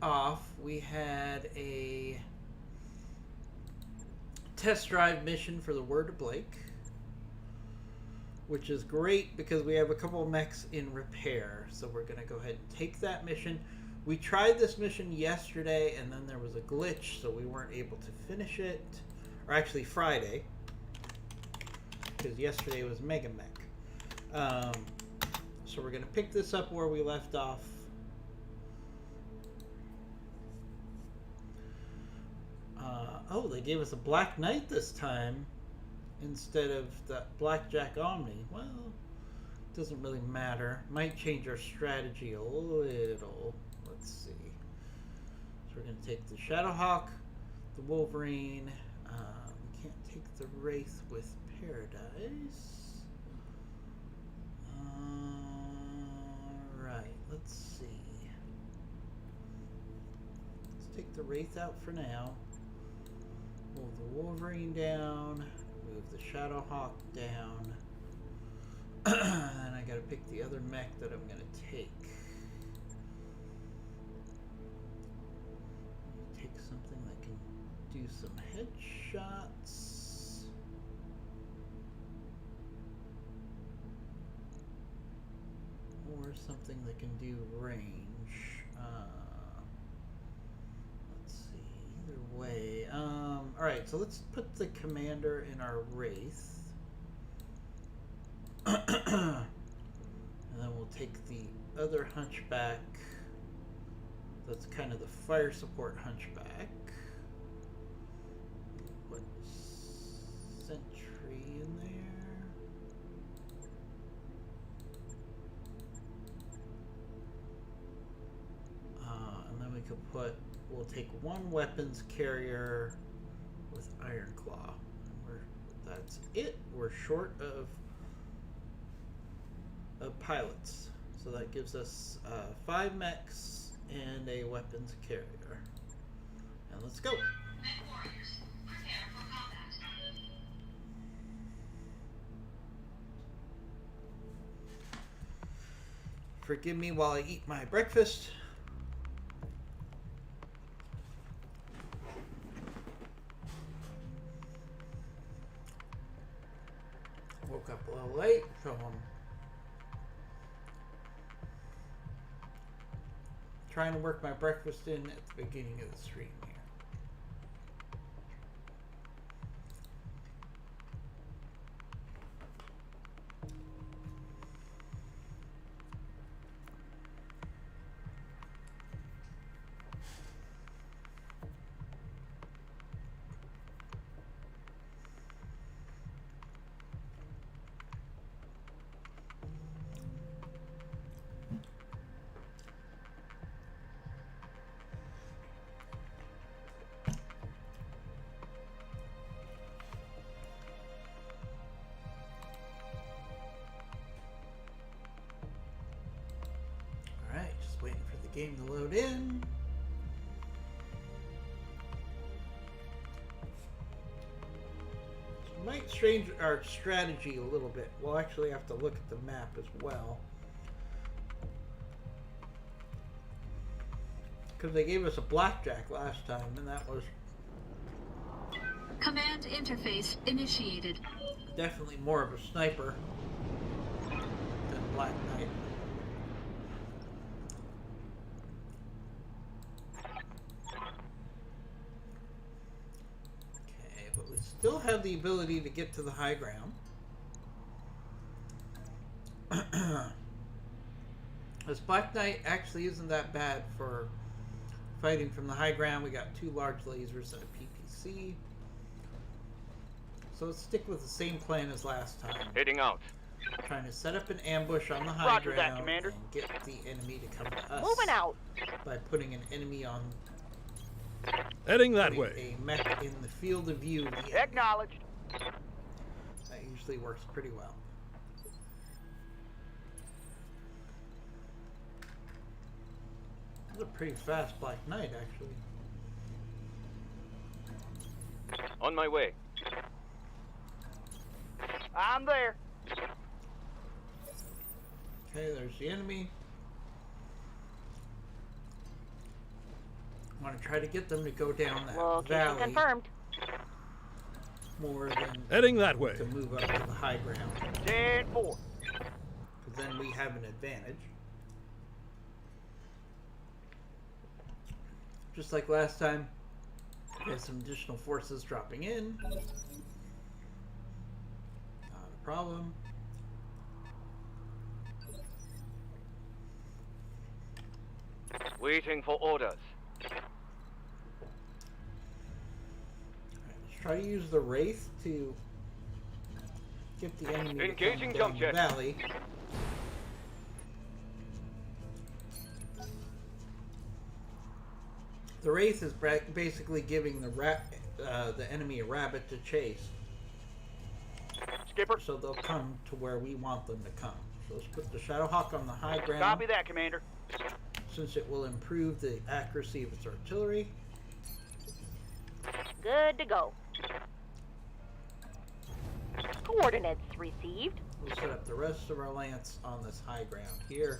off, we had a test drive mission for the Word of Blake, which is great because we have a couple of mechs in repair. So we're going to go ahead and take that mission. We tried this mission yesterday, and then there was a glitch, so we weren't able to finish it. Or actually Friday, because yesterday was Mega Mech. So we're going to pick this up where we left off. Oh, they gave us a Black Knight this time instead of the Blackjack Omni. Well, it doesn't really matter. Might change our strategy a little. Let's see. So we're going to take the Shadowhawk, the Wolverine. We can't take the Wraith with Paradise. Alright, let's see. Let's take the Wraith out for now. Move the Wolverine down. Move the Shadowhawk down. And I gotta pick the other mech that I'm gonna take. Take something that can do some headshots. Or something that can do range. Let's see, either way. Alright, so let's put the commander in our Wraith. And then we'll take the other Hunchback. That's kind of the fire support Hunchback. Put Sentry in there. And then we could we'll take one weapons carrier with Iron Claw. That's it. We're short of pilots. So that gives us 5 mechs and a weapons carrier. And let's go. Forgive me while I eat my breakfast. Woke up a little late, so I'm trying to work my breakfast in at the beginning of the stream here. Waiting for the game to load in. So we might change our strategy a little bit. We'll actually have to look at the map as well. Because they gave us a Blackjack last time, and that was Command interface initiated. definitely more of a sniper than Black Knight. Still have the ability to get to the high ground. This Black Knight actually isn't that bad for fighting from the high ground. We got 2 large lasers and a PPC. So let's stick with the same plan as last time. Heading out. Trying to set up an ambush on the high Roger ground that, Commander. and get the enemy to come to us. Moving out. By putting an enemy on. Heading that way. A mech in the field of view. Acknowledged. That usually works pretty well. That's a pretty fast Black Knight, actually. On my way. I'm there. Okay, there's the enemy. Want to try to get them to go down that Location valley confirmed. more than Heading that way. to move up to the high ground. 10-4. Because then we have an advantage. Just like last time, we had some additional forces dropping in. Not a problem. Waiting for orders. Let's try to use the Wraith to get the enemy to Engaging come jump down the jet. valley. The Wraith is basically giving the enemy a rabbit to chase, Skipper. so they'll come to where we want them to come. So let's put the Shadowhawk on the high ground, Copy that, Commander. since it will improve the accuracy of its artillery. Good to go. Coordinates received. We'll set up the rest of our lance on this high ground here.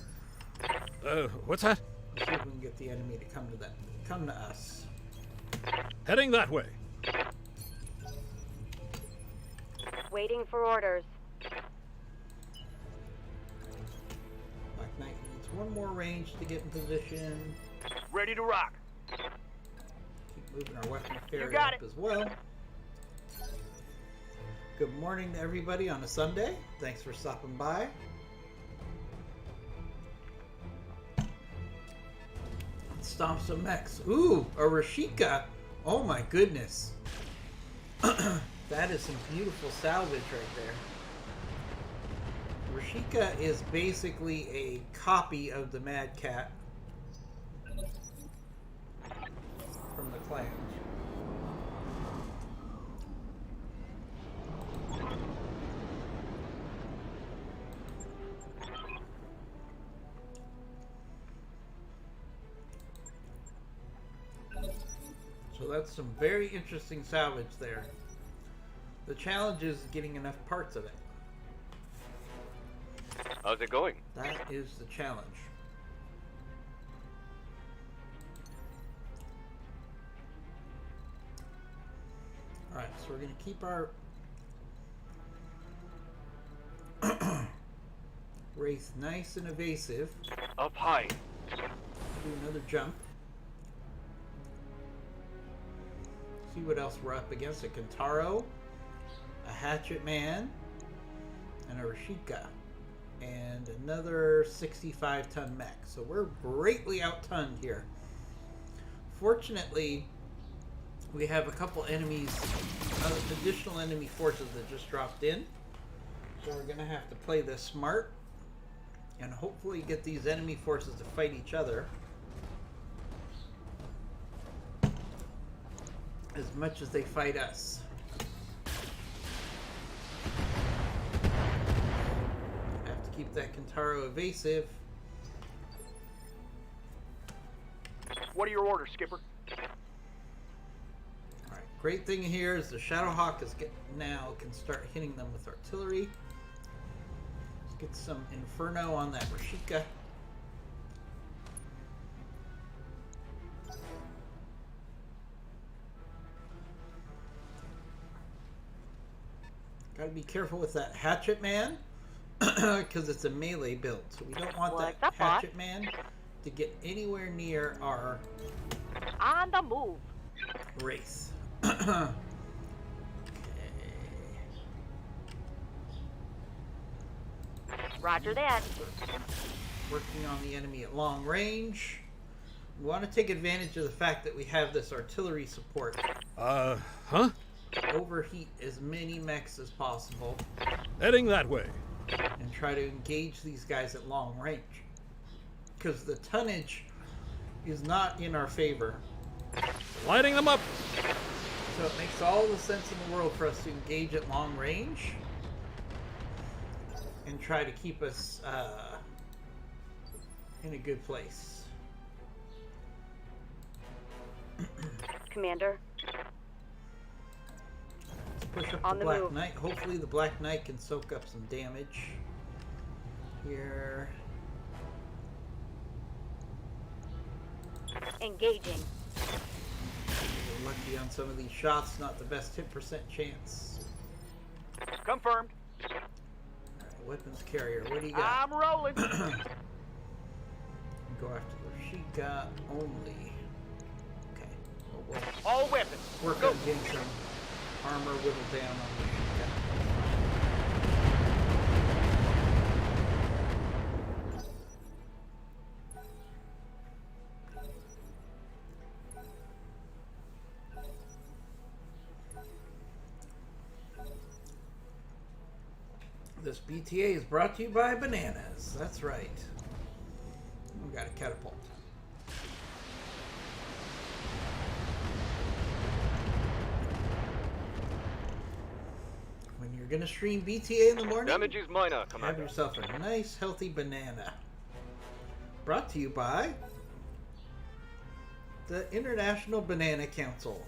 What's that? See if we can get the enemy to come to us. Heading that way. Waiting for orders. Black Knight needs one more range to get in position. Ready to rock. Keep moving our weapon carrier got up it. as well. Good morning to everybody on a Sunday. Thanks for stopping by. Stomp some mechs. Ooh, a Rashika. Oh my goodness. That is some beautiful salvage right there. Rashika is basically a copy of the Mad Cat from the clans. So that's some very interesting salvage there. The challenge is getting enough parts of it. How's it going? That is the challenge. Alright, so we're going to keep our Wraith nice and evasive. Up high. Do another jump. See what else we're up against. A Kintaro, a Hatchet Man, and a Rashika. And another 65-ton mech. So we're greatly outgunned here. Fortunately, we have a couple enemies, additional enemy forces that just dropped in. So we're going to have to play this smart and hopefully get these enemy forces to fight each other as much as they fight us. Have to keep that Kintaro evasive. What are your orders, Skipper? Alright, great thing here is the Shadowhawk is now can start hitting them with artillery. Let's get some Inferno on that Rashika. Gotta be careful with that Hatchet Man because it's a melee build, so we don't want What's that up, boss? Hatchet Man to get anywhere near our On the move. Wraith. Okay. Roger that. Working on the enemy at long range. We want to take advantage of the fact that we have this artillery support. Huh? Overheat as many mechs as possible Heading that way. and try to engage these guys at long range. Because the tonnage is not in our favor. Lighting them up. So it makes all the sense in the world for us to engage at long range and try to keep us in a good place. Commander. Let's push up On the the Black move. Knight. Hopefully the Black Knight can soak up some damage here. Engaging. Lucky on some of these shots, not the best hit percent chance. Confirmed. Alright, weapons carrier, what do you got? I'm rolling. Go after the Rashika only. Okay. Well, we'll All weapons. work Go. on getting some armor whittled down on the Rashika. This BTA is brought to you by bananas. That's right. We got a catapult. When you're gonna stream BTA in the morning, Damage is minor, have Commander. yourself a nice, healthy banana. Brought to you by the International Banana Council.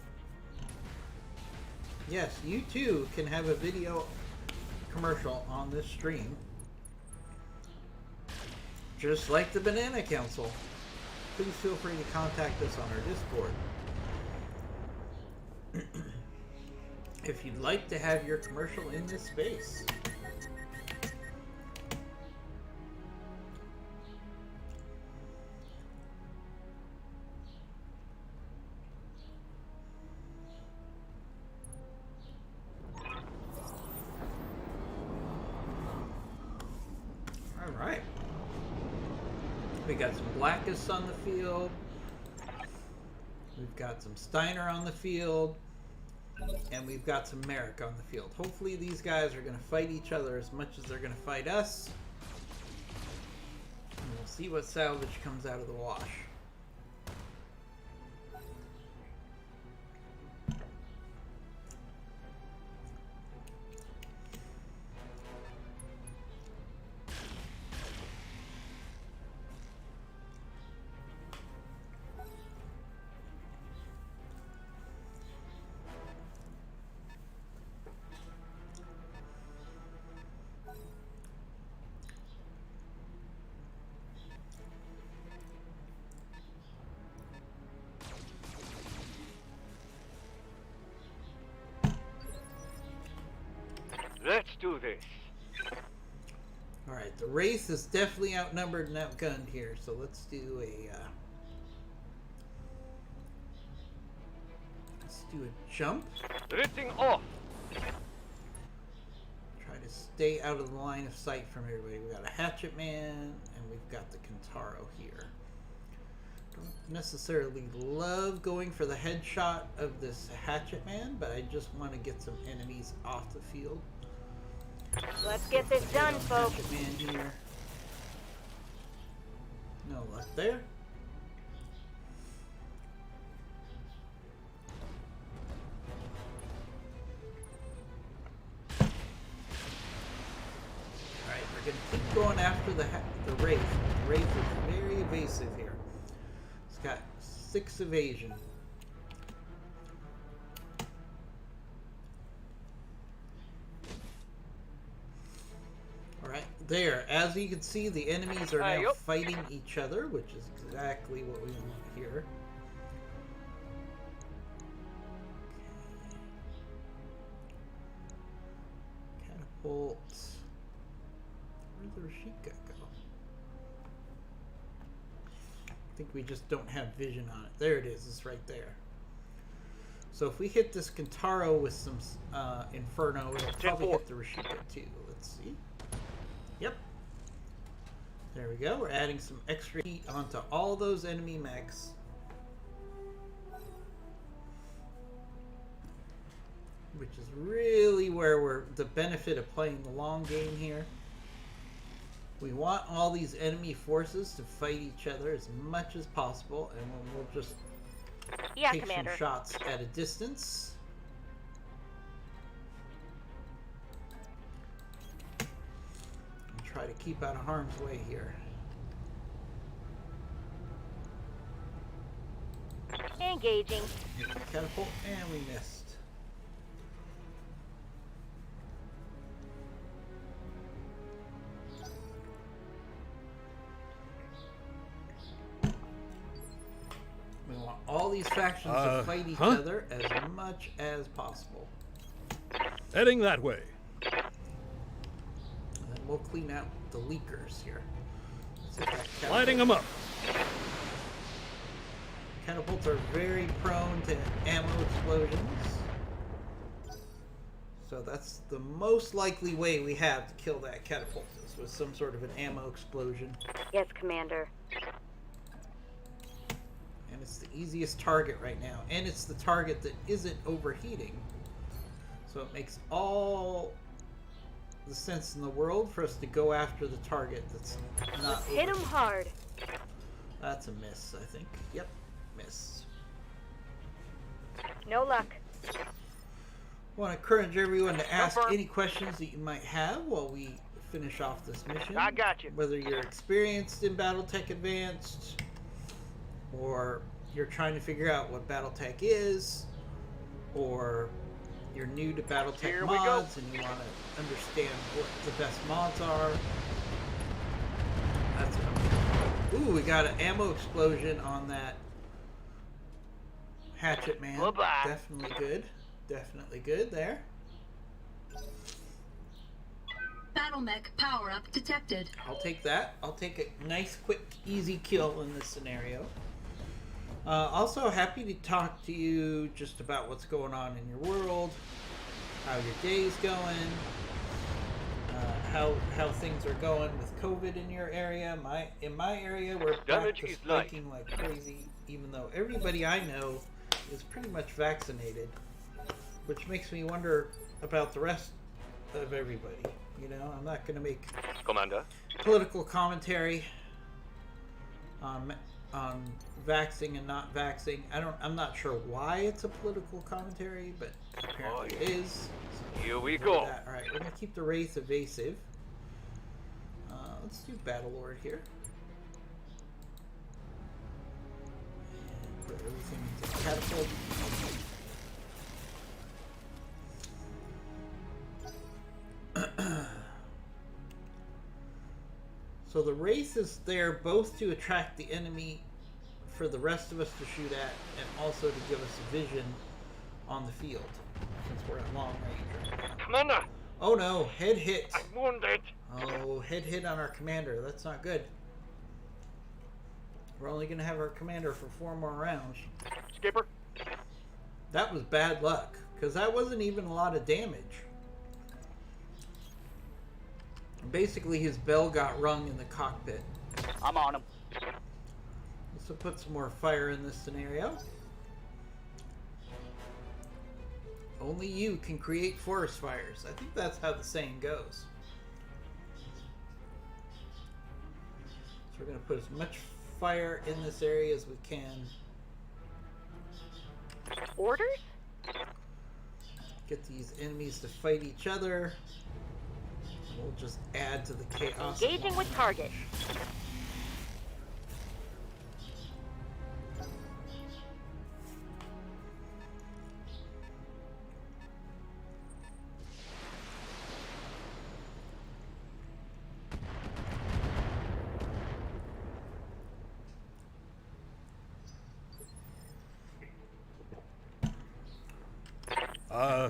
Yes, you too can have a video commercial on this stream, just like the Banana Council. Please feel free to contact us on our Discord if you'd like to have your commercial in this space. Alright. We got some Blackus on the field. We've got some Steiner on the field. And we've got some Merrick on the field. Hopefully these guys are going to fight each other as much as they're going to fight us. And we'll see what salvage comes out of the wash. Let's do this. Alright, the Wraith is definitely outnumbered and outgunned here, so let's do a jump. Lifting off. Try to stay out of the line of sight from everybody. We got a Hatchet Man, and we've got the Kentaro here. Don't necessarily love going for the headshot of this Hatchet Man, but I just want to get some enemies off the field. Let's get this done, folks. Hatchet Man here. No luck there. Alright, we're going to keep going after the Wraith. The Wraith is very evasive here. It's got 6 evasion. Alright, there. As you can see, the enemies are now Yup. fighting each other, which is exactly what we want here. Catapult. Where'd the Rashika go? I think we just don't have vision on it. There it is. It's right there. So if we hit this Kentaro with some Inferno, it'll probably hit the Rashika too. Let's see. Yep. There we go. We're adding some extra heat onto all those enemy mechs. Which is really where we're the benefit of playing the long game here. We want all these enemy forces to fight each other as much as possible, and we'll just take Commander. some shots at a distance. And try to keep out of harm's way here. Engaging. Catapult, and we missed. We want all these factions to fight each other as much as possible. Heading that way. And then we'll clean out the leakers here. Let's hit that catapult. Lighting them up. Catapults are very prone to ammo explosions. So that's the most likely way we have to kill that catapult, is with some sort of an ammo explosion. Yes, Commander. And it's the easiest target right now. And it's the target that isn't overheating. So it makes all the sense in the world for us to go after the target that's not Hit him overheating. hard. That's a miss, I think. Yep, miss. No luck. I want to encourage everyone to ask Confirm. any questions that you might have while we finish off this mission. I got you. Whether you're experienced in BattleTech Advanced, or you're trying to figure out what BattleTech is, or you're new to BattleTech Here we go. mods and you want to understand what the best mods are. That's what I'm doing. Ooh, we got an ammo explosion on that hatchet man. Bye-bye. Definitely good. Definitely good there. Battle mech power-up detected. I'll take that. I'll take a nice, quick, easy kill in this scenario. Also, happy to talk to you just about what's going on in your world, how your day's going, how things are going with COVID in your area. In my area, we're back Damage to is light. spiking like crazy, even though everybody I know is pretty much vaccinated, which makes me wonder about the rest of everybody. You know, I'm not going to make Commander. political commentary on vaxing and not vaxing. I'm not sure why it's a political commentary, but apparently it is. So Here we we'll go. do that. All right, we're gonna keep the Wraith evasive. Let's do Battlelord here. And put everything into catapult. So the Wraith is there both to attract the enemy for the rest of us to shoot at, and also to give us vision on the field, since we're at long range right now. Commander, Oh no, head hit. I'm wounded. Oh, head hit on our commander. That's not good. We're only going to have our commander for 4 more rounds. Skipper, That was bad luck, because that wasn't even a lot of damage. Basically, his bell got rung in the cockpit. I'm on him. Let's put some more fire in this scenario. Only you can create forest fires. I think that's how the saying goes. So we're going to put as much fire in this area as we can. Orders? Get these enemies to fight each other. We'll just add to the chaos. Engaging with target.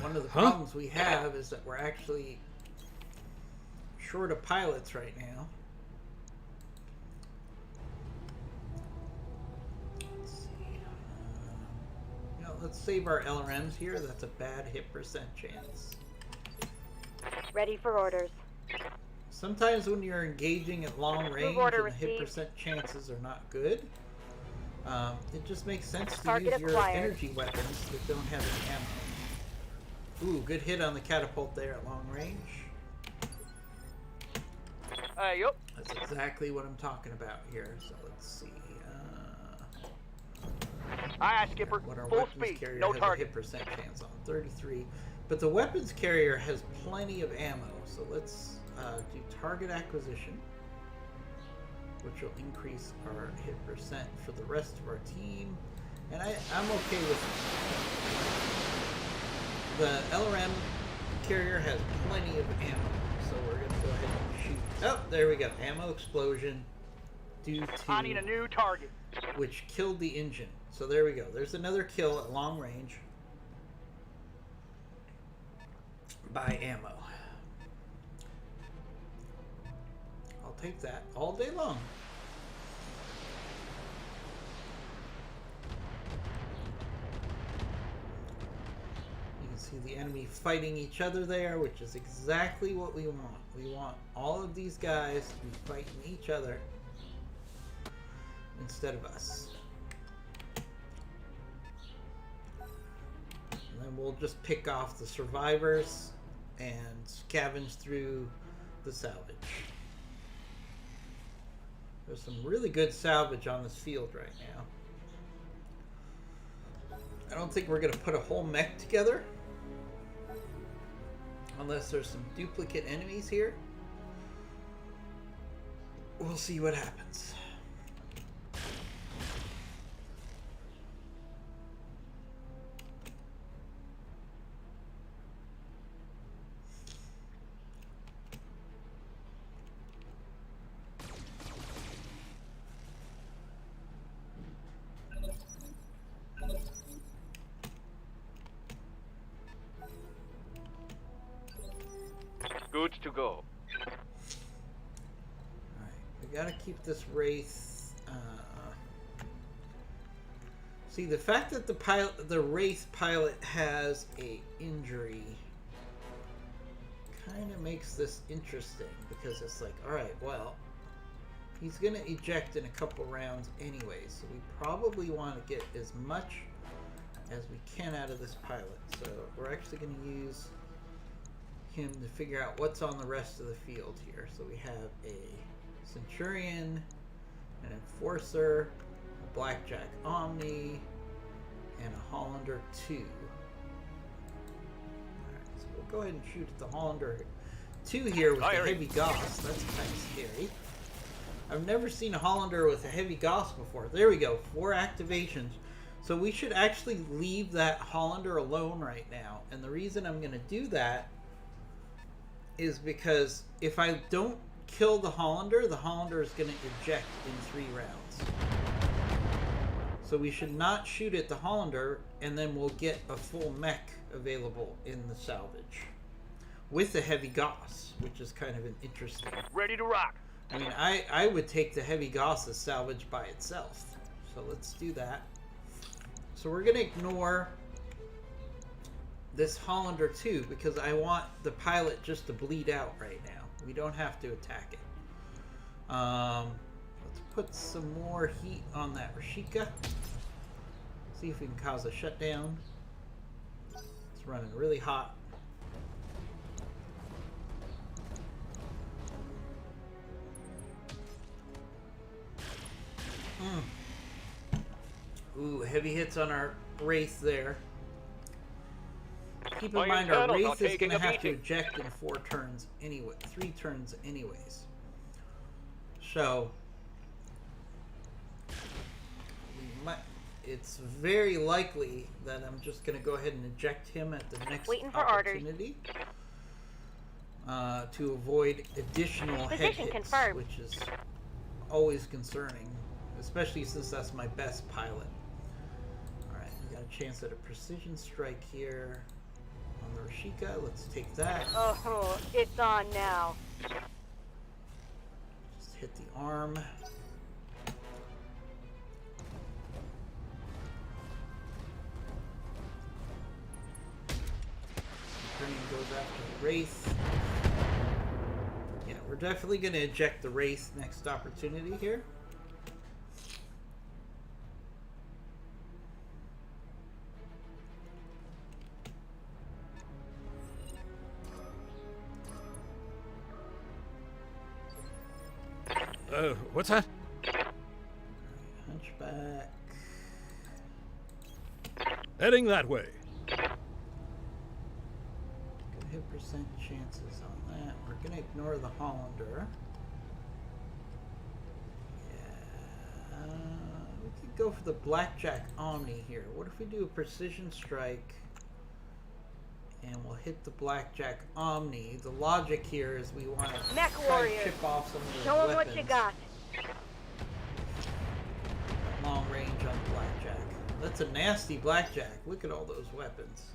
One of the problems we have is that we're actually short of pilots right now. Let's see. Let's save our LRMs here. That's a bad hit percent chance. Ready for orders. Sometimes when you're engaging at long range order and the hit received. percent chances are not good, it just makes sense to Target use your acquired. energy weapons that don't have any ammo. Ooh, good hit on the catapult there at long range. Yup. That's exactly what I'm talking about here. So let's see. Aye, Skipper. What our Full weapons speed. carrier No has a target. hit percent chance on 33, but the weapons carrier has plenty of ammo. So let's do target acquisition, which will increase our hit percent for the rest of our team. And I'm okay with the LRM carrier has plenty of ammo, so we're gonna go ahead and shoot. Oh, there we go. Ammo explosion. due I need a to new target. which killed the engine. So there we go. There's another kill at long range by ammo. I'll take that all day long. You can see the enemy fighting each other there, which is exactly what we want. We want all of these guys to be fighting each other instead of us. And then we'll just pick off the survivors and scavenge through the salvage. There's some really good salvage on this field right now. I don't think we're going to put a whole mech together unless there's some duplicate enemies here. We'll see what happens. Good to go. Alright, we gotta keep this Wraith. See, the fact that the Wraith pilot has a injury kind of makes this interesting, because it's like, alright, well, he's gonna eject in a couple rounds anyway, so we probably want to get as much as we can out of this pilot. So we're actually going to use him to figure out what's on the rest of the field here. So we have a Centurion, an Enforcer, a Blackjack Omni, and a Hollander 2. Alright, so we'll go ahead and shoot at the Hollander 2 here with the heavy Gauss. That's kind of scary. I've never seen a Hollander with a heavy Gauss before. There we go, 4 activations. So we should actually leave that Hollander alone right now. And the reason I'm going to do that is because if I don't kill the Hollander is going to eject in 3 rounds. So we should not shoot at the Hollander, and then we'll get a full mech available in the salvage with a heavy Gauss, which is kind of an interesting. Ready to rock. I mean, I would take the heavy Gauss as salvage by itself. So let's do that. So we're going to ignore this Hollander 2 because I want the pilot just to bleed out right now. We don't have to attack it. Let's put some more heat on that Rashika. See if we can cause a shutdown. It's running really hot. Ooh, heavy hits on our Wraith there. Keep in mind our Wraith is going to have to eject in 4 turns anyway, 3 turns anyways. So it's very likely that I'm just going to go ahead and eject him at the next opportunity to avoid additional head hits, confirmed. which is always concerning, especially since that's my best pilot. Alright, we got a chance at a precision strike here on the Rashika. Let's take that. Oh, it's on now. Just hit the arm. Turning goes after the Wraith. Yeah, we're definitely going to eject the Wraith next opportunity here. What's that? Hunchback. Heading that way. Good hit percent chances on that. We're going to ignore the Hollander. Yeah. We could go for the Blackjack Omni here. What if we do a precision strike and we'll hit the Blackjack Omni? The logic here is we want to Mech try to warrior. chip off some of those Show 'em weapons. what you got. range on the blackjack. That's a nasty blackjack. Look at all those weapons.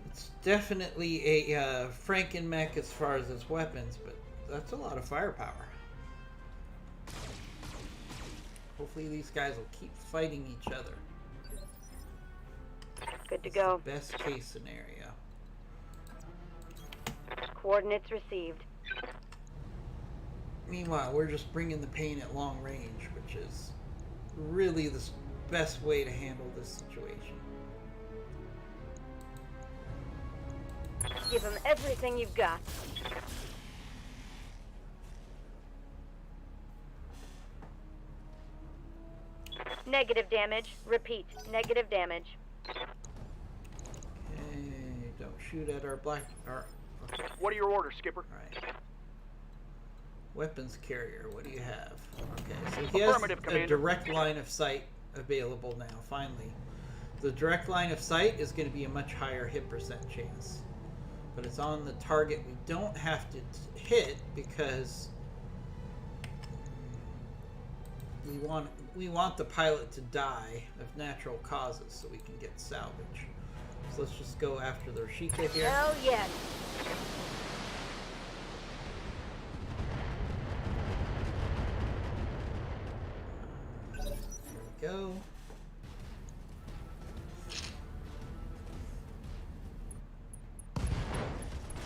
It's definitely a Franken-mech as far as its weapons, but that's a lot of firepower. Hopefully these guys will keep fighting each other. Good to That's go. the best case scenario. Coordinates received. Meanwhile, we're just bringing the pain at long range, which is really the best way to handle this situation. Give them everything you've got. Negative damage. Repeat. Negative damage. Okay, don't shoot at our okay. What are your orders, Skipper? Alright. Weapons carrier, what do you have? Okay, so he has Affirmative, a Commander. direct line of sight available now, finally. The direct line of sight is going to be a much higher hit percent chance. But it's on the target we don't have to hit because we want the pilot to die of natural causes so we can get salvage. So let's just go after the Rashika here. Hell yes. There we go.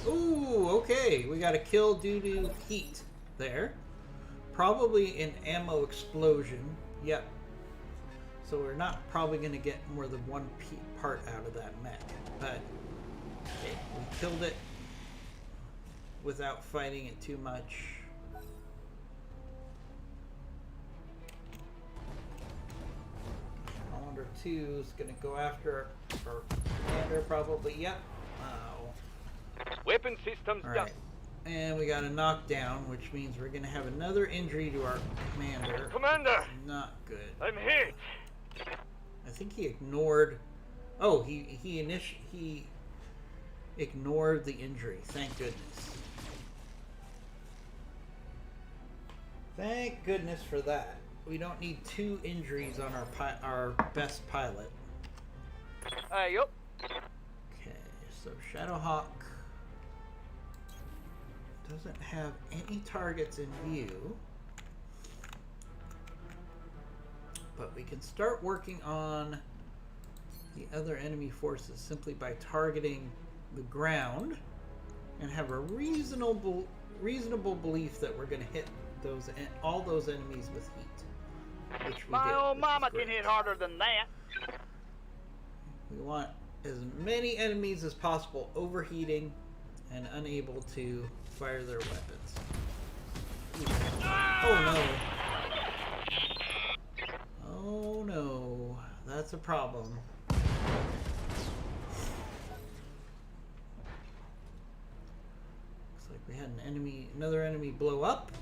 Ooh, okay. We got a kill due to heat there. Probably an ammo explosion. Yep. So we're not probably going to get more than one part out of that mech. But okay, we killed it without fighting it too much. Commander 2 is going to go after our commander probably. Yep. Wow. Weapon systems All done. right. And we got a knockdown, which means we're going to have another injury to our commander. Commander! Not good. I'm hit. I think he ignored... Oh, he ignored the injury. Thank goodness. Thank goodness for that. We don't need 2 injuries on our best pilot. Yup. Okay, so Shadowhawk doesn't have any targets in view. But we can start working on the other enemy forces simply by targeting the ground and have a reasonable belief that we're going to hit all those enemies with heat. Which we My get, old which mama is great. can hit harder than that. We want as many enemies as possible overheating and unable to fire their weapons. Oh no. Oh no. That's a problem. Looks like we had another enemy blow up.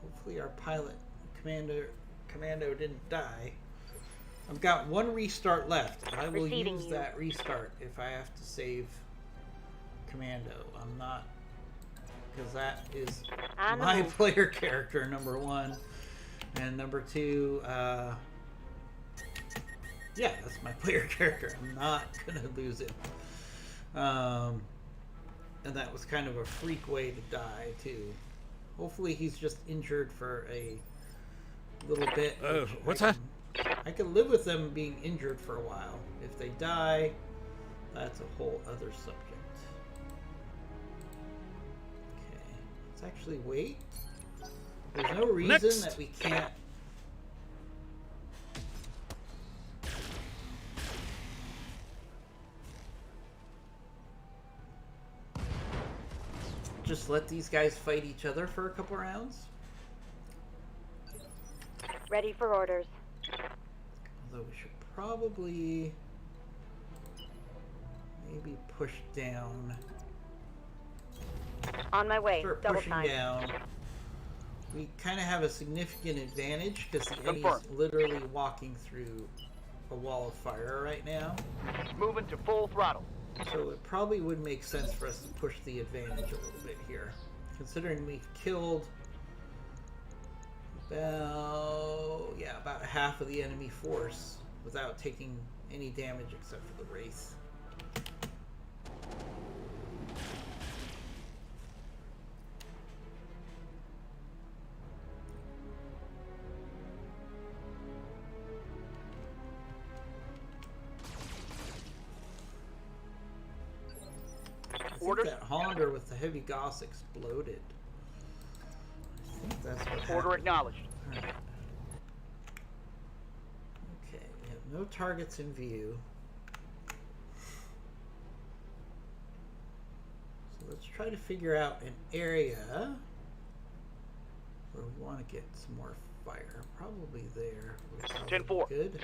Hopefully our pilot, Commando didn't die. I've got 1 restart left. I will Receiving use you. that restart if I have to save Commando. I'm not, because that is On the my move. player character, number 1. And number 2, yeah, that's my player character. I'm not going to lose it. And that was kind of a freak way to die, too. Hopefully he's just injured for a little bit. which what's that? I can live with them being injured for a while. If they die, that's a whole other subject. Okay, let's actually wait. There's no reason Next. that we can't... just let these guys fight each other for a couple rounds. Ready for orders. Although we should probably maybe push down. On my way. Start Double pushing time. down. We kind of have a significant advantage because the enemy's Confirm. literally walking through a wall of fire right now. Moving to full throttle. So it probably would make sense for us to push the advantage a little bit here. Considering we've killed About half of the enemy force without taking any damage except for the Wraith. I think that Hollander with the heavy Gauss exploded. I think that's what happened. Order acknowledged. Alright. Okay, we have no targets in view. So let's try to figure out an area where we want to get some more fire. Probably there. 10-4. Good.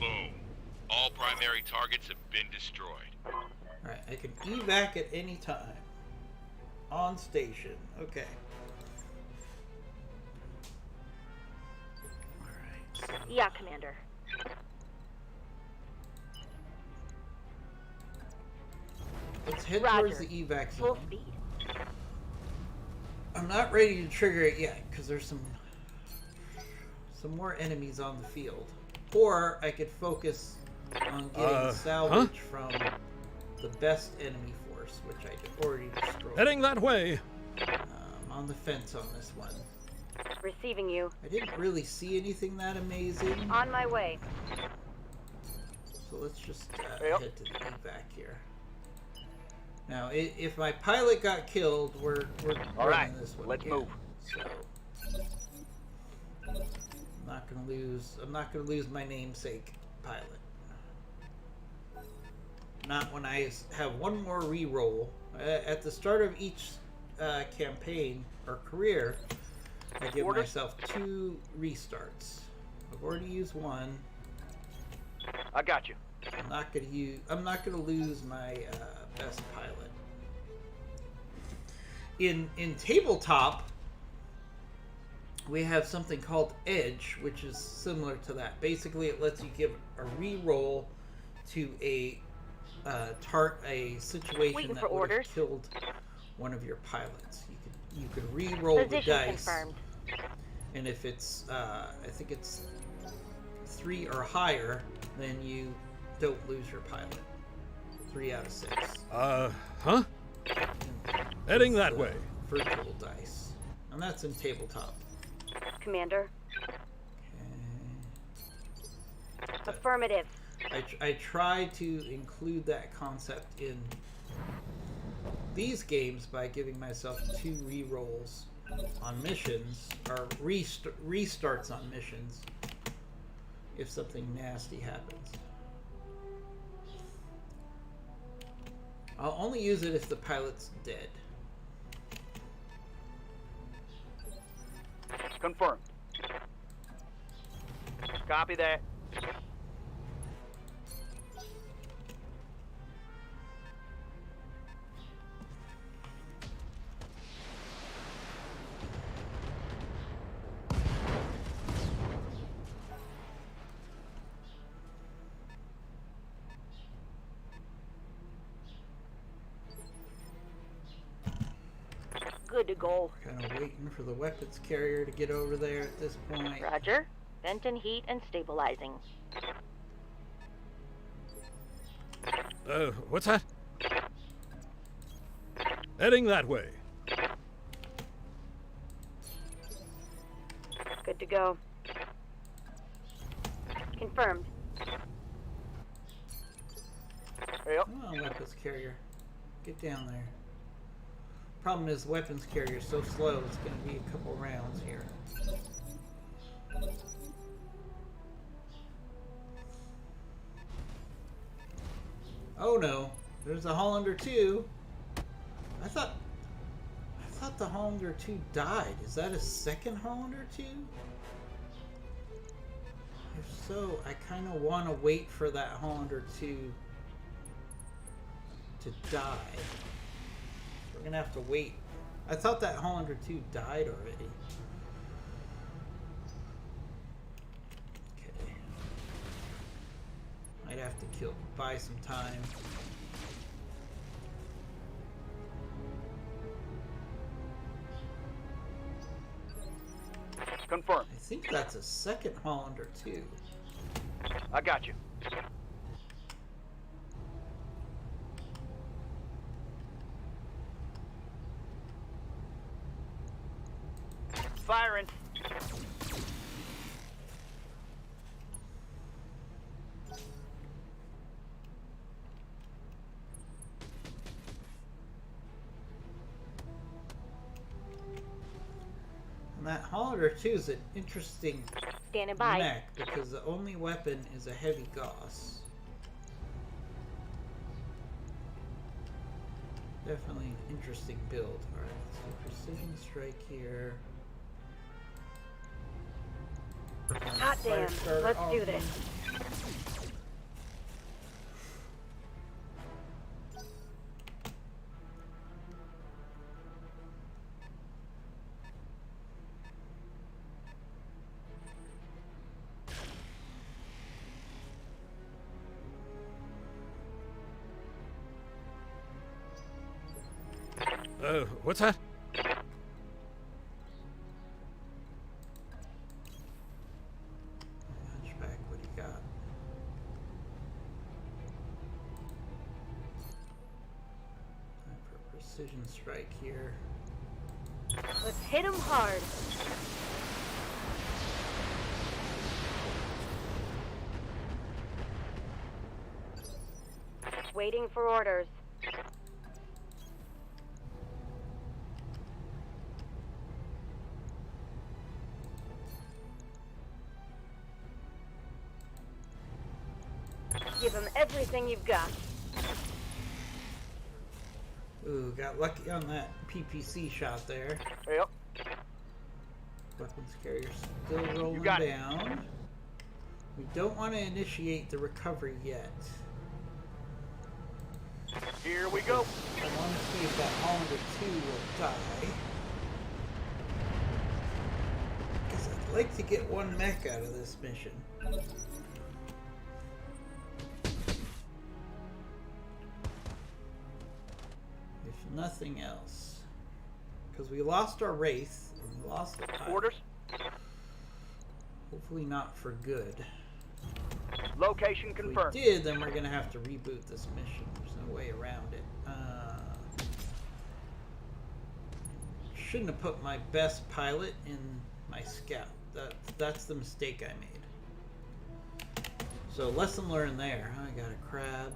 Boom. All primary targets have been destroyed. Alright, I can evac at any time. On station. Okay. Alright. So Yeah, Commander. let's head Roger. towards the evac Full zone. speed. I'm not ready to trigger it yet because there's some more enemies on the field. Or I could focus on getting salvage from the best enemy force, which I already destroyed. Heading that way. I'm on the fence on this one. Receiving you. I didn't really see anything that amazing. On my way. So let's just Yep. head to the evac here. Now, if my pilot got killed, we're All right, running this one let's again. move. So I'm not gonna lose my namesake pilot. Not when I have one more re-roll at the start of each campaign or career. I give Orders. myself 2 restarts. I've already used one. I got you. I'm not gonna lose my best pilot. In tabletop, we have something called Edge, which is similar to that. Basically, it lets you give a re-roll to a situation Waiting that for would have orders. killed one of your pilots. You could re-roll the Position dice, confirmed. and if it's I think it's 3 or higher, then you don't lose your pilot. 3 out of 6. Huh? Heading that The way. Virtual dice, and that's in tabletop. Commander. Okay. Affirmative. I try to include that concept in these games by giving myself 2 re-rolls on missions, or restarts on missions, if something nasty happens. I'll only use it if the pilot's dead. Confirmed. Copy that. Good to go. Kind of waiting for the weapons carrier to get over there at this point. Roger. Vent and heat and stabilizing. What's that? Heading that way. Good to go. Confirmed. Yep. Come on, weapons carrier. Get down there. Problem is, weapons carrier is so slow, it's going to be a couple rounds here. Oh no, there's a Hollander 2. I thought the Hollander 2 died. Is that a second Hollander 2? If so, I kind of want to wait for that Hollander 2 to die. We're gonna have to wait. I thought that Hollander 2 died already. Okay. Might have to buy some time. Confirmed. I think that's a second Hollander too. I got you. Firing. And that Hollander too is an interesting Standing by. mech because the only weapon is a heavy Gauss. Definitely an interesting build. Alright, let's do precision strike here. Hot damn. Firestarter Let's do off. this. What's that? Hunchback, what do you got? Time for a precision strike here. Let's hit him hard. Waiting for orders. Give him everything you've got. Ooh, got lucky on that PPC shot there. Yep. Weapons carrier still rolling got it. down. We don't want to initiate the recovery yet. Here we go. I want to see if that Hollander 2 will die. Because I'd like to get one mech out of this mission. If nothing else. Because we lost our Wraith, and we lost the pilot. Orders. Hopefully not for good. Location If confirmed. we did, then we're going to have to reboot this mission. There's no way around it. Shouldn't have put my best pilot in my scout. That's the mistake I made. So lesson learned there. I got a crab.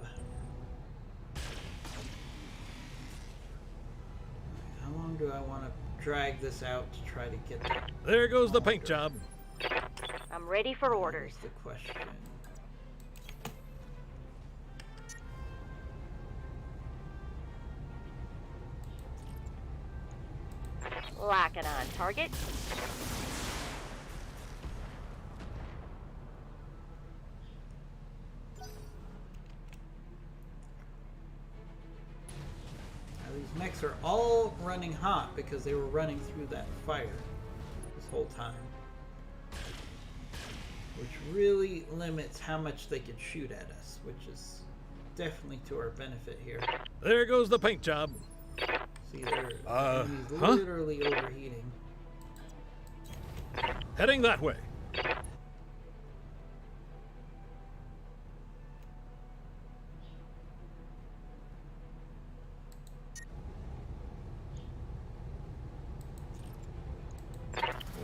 How long do I want to drag this out to try to get that? There goes the paint job. I'm ready for orders. That's the question. Locking on target. Now these mechs are all running hot because they were running through that fire this whole time. Which really limits how much they could shoot at us, which is definitely to our benefit here. There goes the paint job. See, they're enemies huh? literally overheating. Heading that way.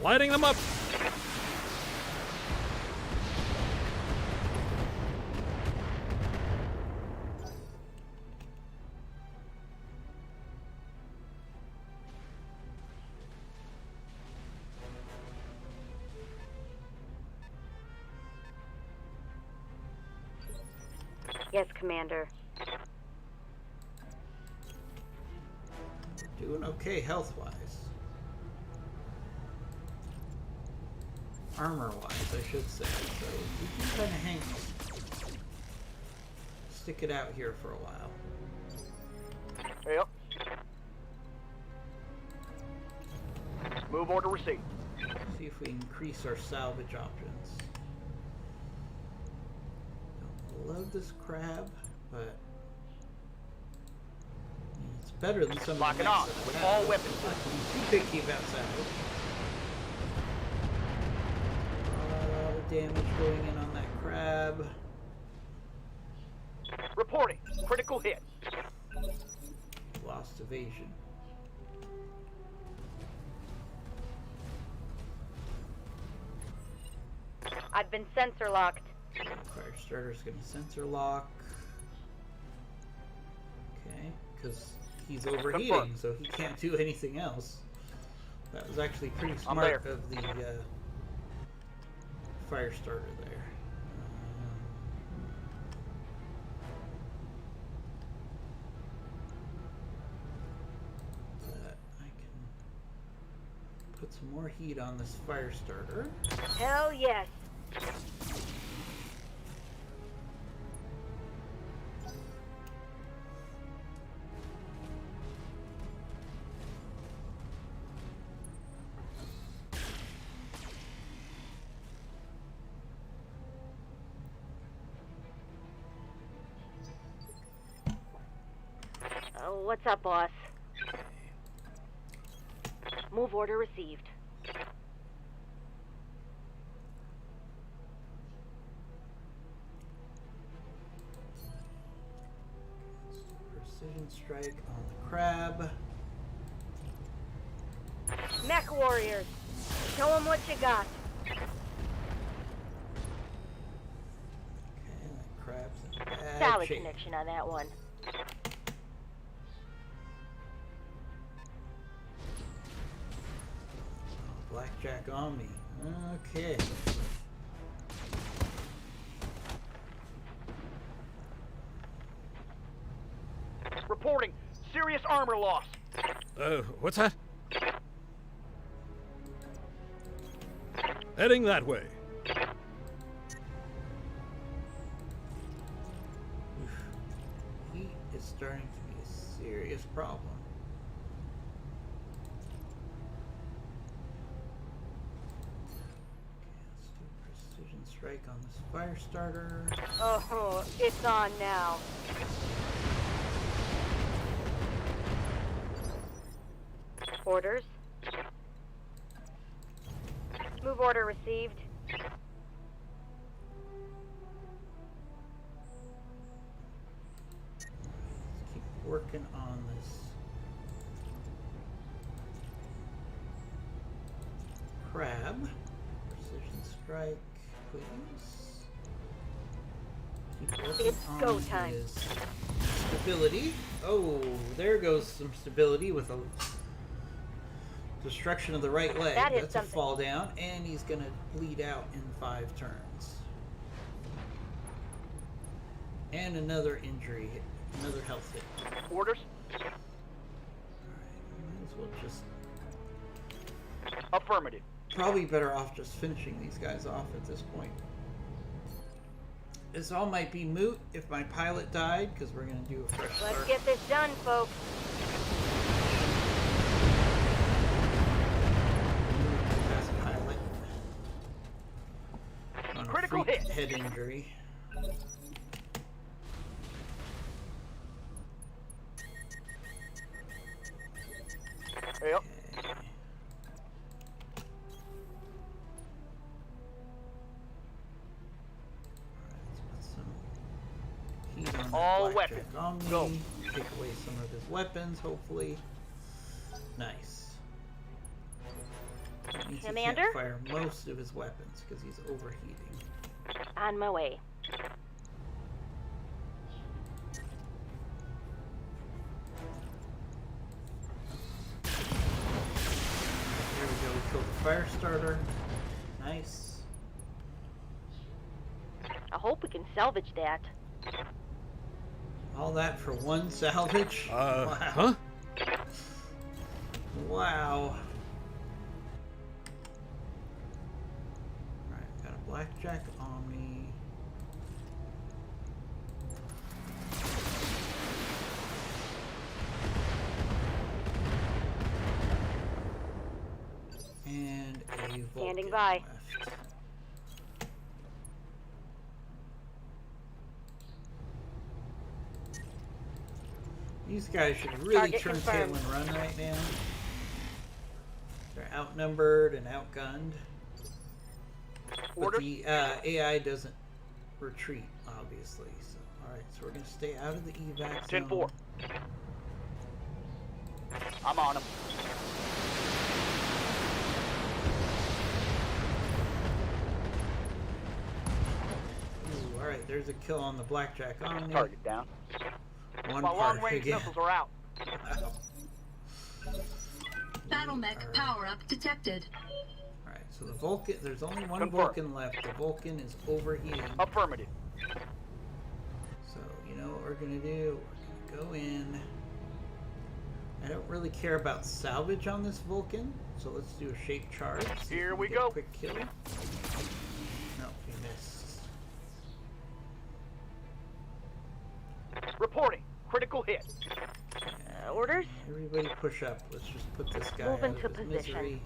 Lighting them up. Yes, Commander. Doing okay health-wise. Armor-wise, I should say. So we can kind of hang, stick it out here for a while. Yep. Move order received. See if we increase our salvage options. Don't love this crab, but it's better than some Lock of the it mechs on that I with have. all weapons. Not to be too picky about salvage. damage going in on that crab. Reporting. Critical hit. Lost evasion. I've been sensor locked. Fire starter's gonna sensor lock. Okay, because he's overheating, Confirm. so he can't do anything else. That was actually pretty I'm smart there. of the fire starter there. But I can put some more heat on this fire starter. Hell yes. What's up, boss? Move order received. Precision strike on the crab. Mech warriors, show them what you got. Okay, that crab's in bad Solid shape. connection on that one. Blackjack Omni. Okay. Reporting. Serious armor loss. What's that? Heading that way. Heat is starting to be a serious problem. Let's do precision strike on this fire starter. Oh, it's on now. Orders. Move order received. Let's keep working on this crab. Precision strike, please. Keep working It's on go time. his stability. Oh, there goes some stability with a destruction of the right leg. That is That's something. a fall down, and he's gonna bleed out in 5 turns. And another injury hit, another health hit. Orders. Alright, might as well just. Affirmative. Probably better off just finishing these guys off at this point. This all might be moot if my pilot died, because we're gonna do a fresh start. Let's get this done, folks. Best pilot on a Critical freak hit. head injury. Yep. Okay. Alright, let's put some heat on All that weapons, Blackjack Omni. go. Take away some of his weapons, hopefully. Nice. That means he Commander? can't fire most of his weapons because he's overheating. On my way. There we go, we killed the fire starter. Nice. I hope we can salvage that. All that for one salvage? Wow. Huh? Wow. Alright, got a Blackjack Omni. And a Vulcan Standing by. left. These guys should really Target turn confirmed. tail and run right now. They're outnumbered and outgunned. But Orders. the AI doesn't retreat, obviously. So, alright, so we're going to stay out of the evac 10-4. zone. I'm on him. Ooh, alright, there's a kill on the Blackjack Omni. Target down. One My part long-range again. missiles are out. Battle mech power-up detected. Alright, so the Vulcan, there's only one Confirm. Vulcan left. The Vulcan is overheating. Affirmative. So, you know what we're going to do? We're going to go in. I don't really care about salvage on this Vulcan, so let's do a shape charge. See if Here we can get a go. quick kill. No, we missed. Reporting. Critical hit. Orders? Everybody push up. Let's just put this guy Move out into of his position. misery.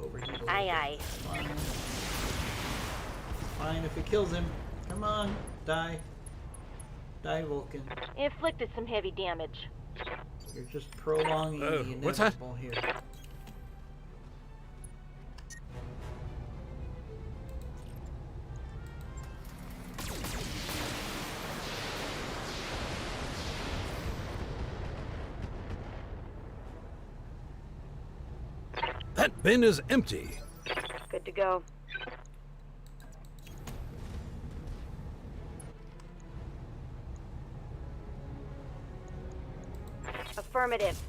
Overheat a little Aye, bit. aye. Fine. Fine if it kills him. Come on, die. Die, Vulcan. Inflicted some heavy damage. You're just prolonging the what's that? inevitable here. That bin is empty. Good to go. Affirmative.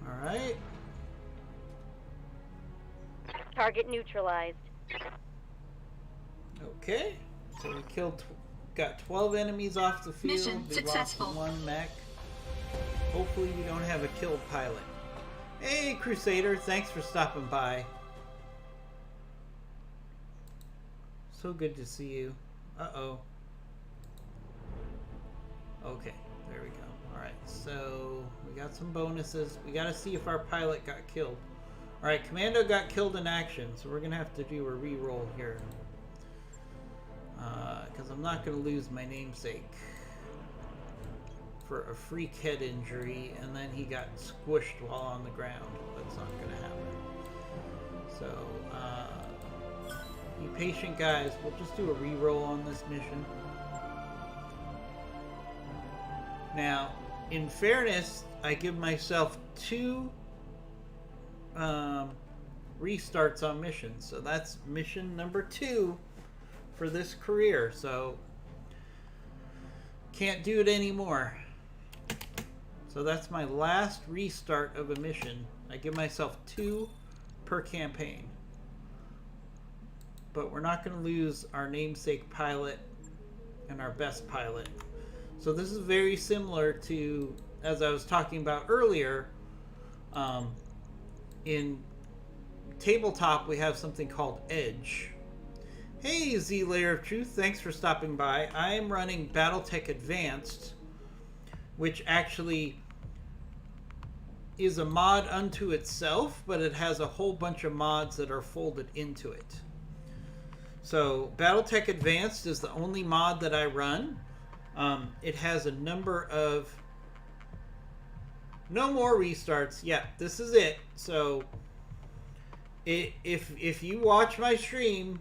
Alright. Target neutralized. Okay. So we killed, got 12 enemies off the field. Mission We successful. lost one mech. Hopefully we don't have a killed pilot. Hey, Crusader, thanks for stopping by. So good to see you. Uh-oh. Okay, there we go. Alright, so we got some bonuses. We gotta see if our pilot got killed. Alright, Commando got killed in action, so we're gonna have to do a re-roll here. Because I'm not gonna lose my namesake for a freak head injury, and then he got squished while on the ground. That's not gonna happen. So, be patient, guys. We'll just do a re-roll on this mission. Now, in fairness, I give myself 2 restarts on missions. So that's mission number 2 for this career. So, can't do it anymore. So that's my last restart of a mission. I give myself 2 per campaign. But we're not going to lose our namesake pilot and our best pilot. So this is very similar to, as I was talking about earlier, in tabletop we have something called Edge. Hey, Z Layer of Truth, thanks for stopping by. I am running Battletech Advanced, which actually is a mod unto itself, but it has a whole bunch of mods that are folded into it. So Battletech Advanced is the only mod that I run. It has a number of... No more restarts. Yeah, this is it. So if you watch my stream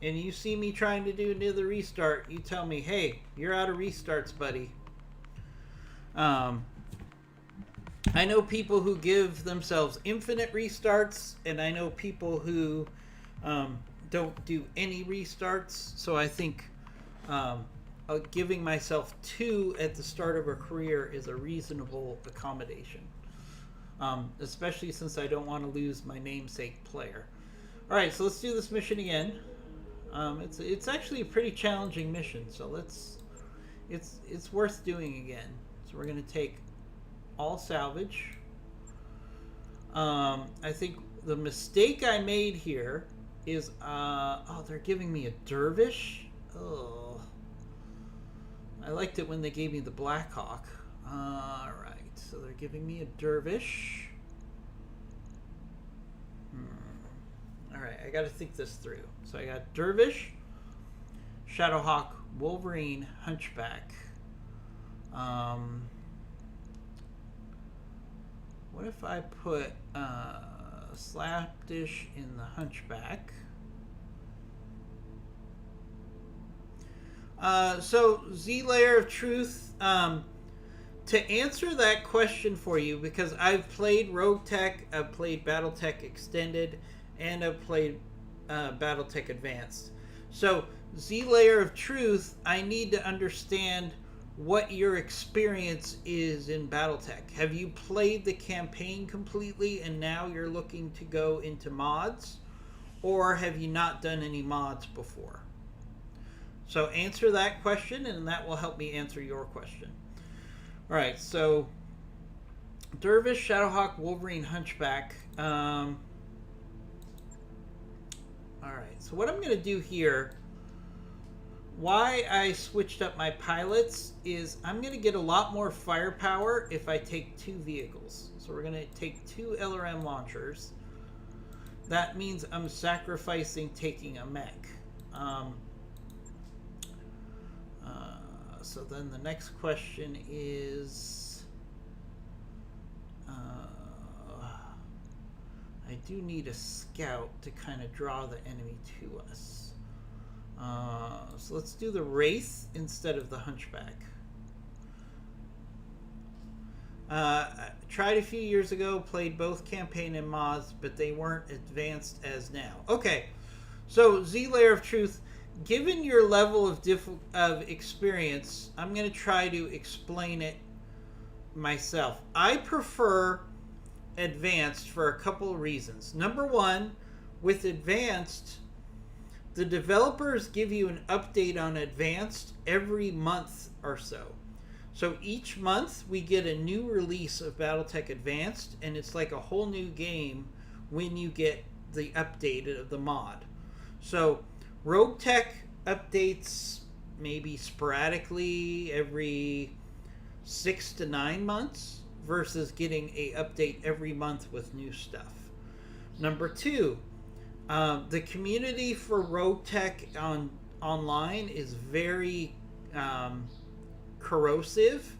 and you see me trying to do another restart, you tell me, hey, you're out of restarts, buddy. I know people who give themselves infinite restarts, and I know people who don't do any restarts. So I think giving myself 2 at the start of a career is a reasonable accommodation, especially since I don't want to lose my namesake player. All right, so let's do this mission again. It's actually a pretty challenging mission, so it's worth doing again. So we're going to take all salvage. I think the mistake I made here is oh, they're giving me a dervish. Oh, I liked it when they gave me the Blackhawk. All right, so they're giving me a dervish. All right, I got to think this through. So I got dervish, Shadowhawk, Wolverine, Hunchback. What if I put Slapdish in the Hunchback? So Z Layer of Truth, to answer that question for you, because I've played Rogue Tech, I've played BattleTech Extended, and I've played BattleTech Advanced. So Z Layer of Truth, I need to understand what your experience is in BattleTech. Have you played the campaign completely and now you're looking to go into mods? Or have you not done any mods before? So answer that question, and that will help me answer your question. All right, so Dervish, Shadowhawk, Wolverine, Hunchback. All right, so what I'm going to do here, why I switched up my pilots, is I'm going to get a lot more firepower if I take 2 vehicles. So we're going to take 2 LRM launchers. That means I'm sacrificing taking a mech. So then the next question is, I do need a scout to kind of draw the enemy to us. So let's do the Wraith instead of the Hunchback. I tried a few years ago, played both campaign and mods, but they weren't advanced as now. Okay, so Z Layer of Truth, given your level of experience, I'm going to try to explain it myself. I prefer advanced for a couple of reasons. Number one, with advanced, the developers give you an update on advanced every month or so. So each month we get a new release of BattleTech Advanced, and it's like a whole new game when you get the update of the mod. So Rogue Tech updates maybe sporadically every 6 to 9 months versus getting a update every month with new stuff. Number two, the community for Rogue Tech online is very corrosive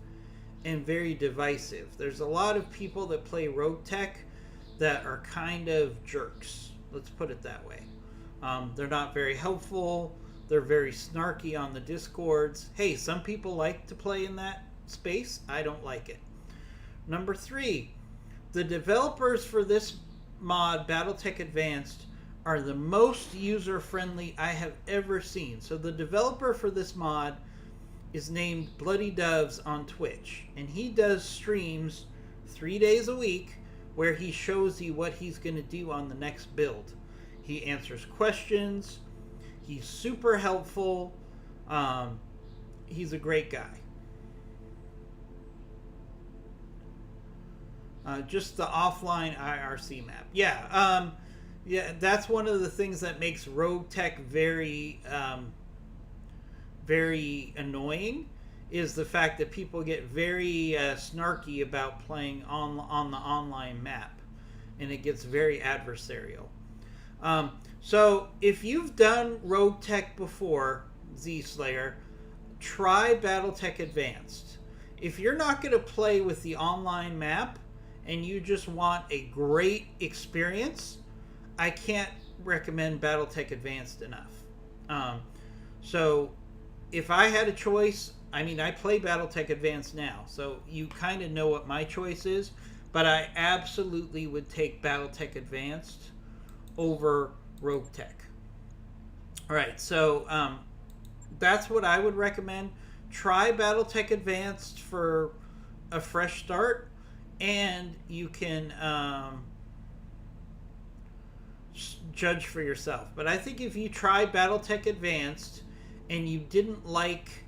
and very divisive. There's a lot of people that play Rogue Tech that are kind of jerks. Let's put it that way. They're not very helpful. They're very snarky on the Discords. Hey, some people like to play in that space. I don't like it. Number three, the developers for this mod, BattleTech Advanced, are the most user-friendly I have ever seen. So the developer for this mod is named Bloody Doves on Twitch. And he does streams 3 days a week where he shows you what he's going to do on the next build. He answers questions. He's super helpful. He's a great guy. Just the offline IRC map. Yeah, that's one of the things that makes Rogue Tech very, very annoying, is the fact that people get very snarky about playing on the online map, and it gets very adversarial. So if you've done Rogue Tech before, Z-Slayer, try BattleTech Advanced. If you're not going to play with the online map and you just want a great experience, I can't recommend BattleTech Advanced enough. So if I had a choice, I mean, I play BattleTech Advanced now, so you kind of know what my choice is, but I absolutely would take BattleTech Advanced over Rogue Tech. All right, so that's what I would recommend. Try BattleTech Advanced for a fresh start, and you can judge for yourself. But I think if you try BattleTech Advanced and you didn't like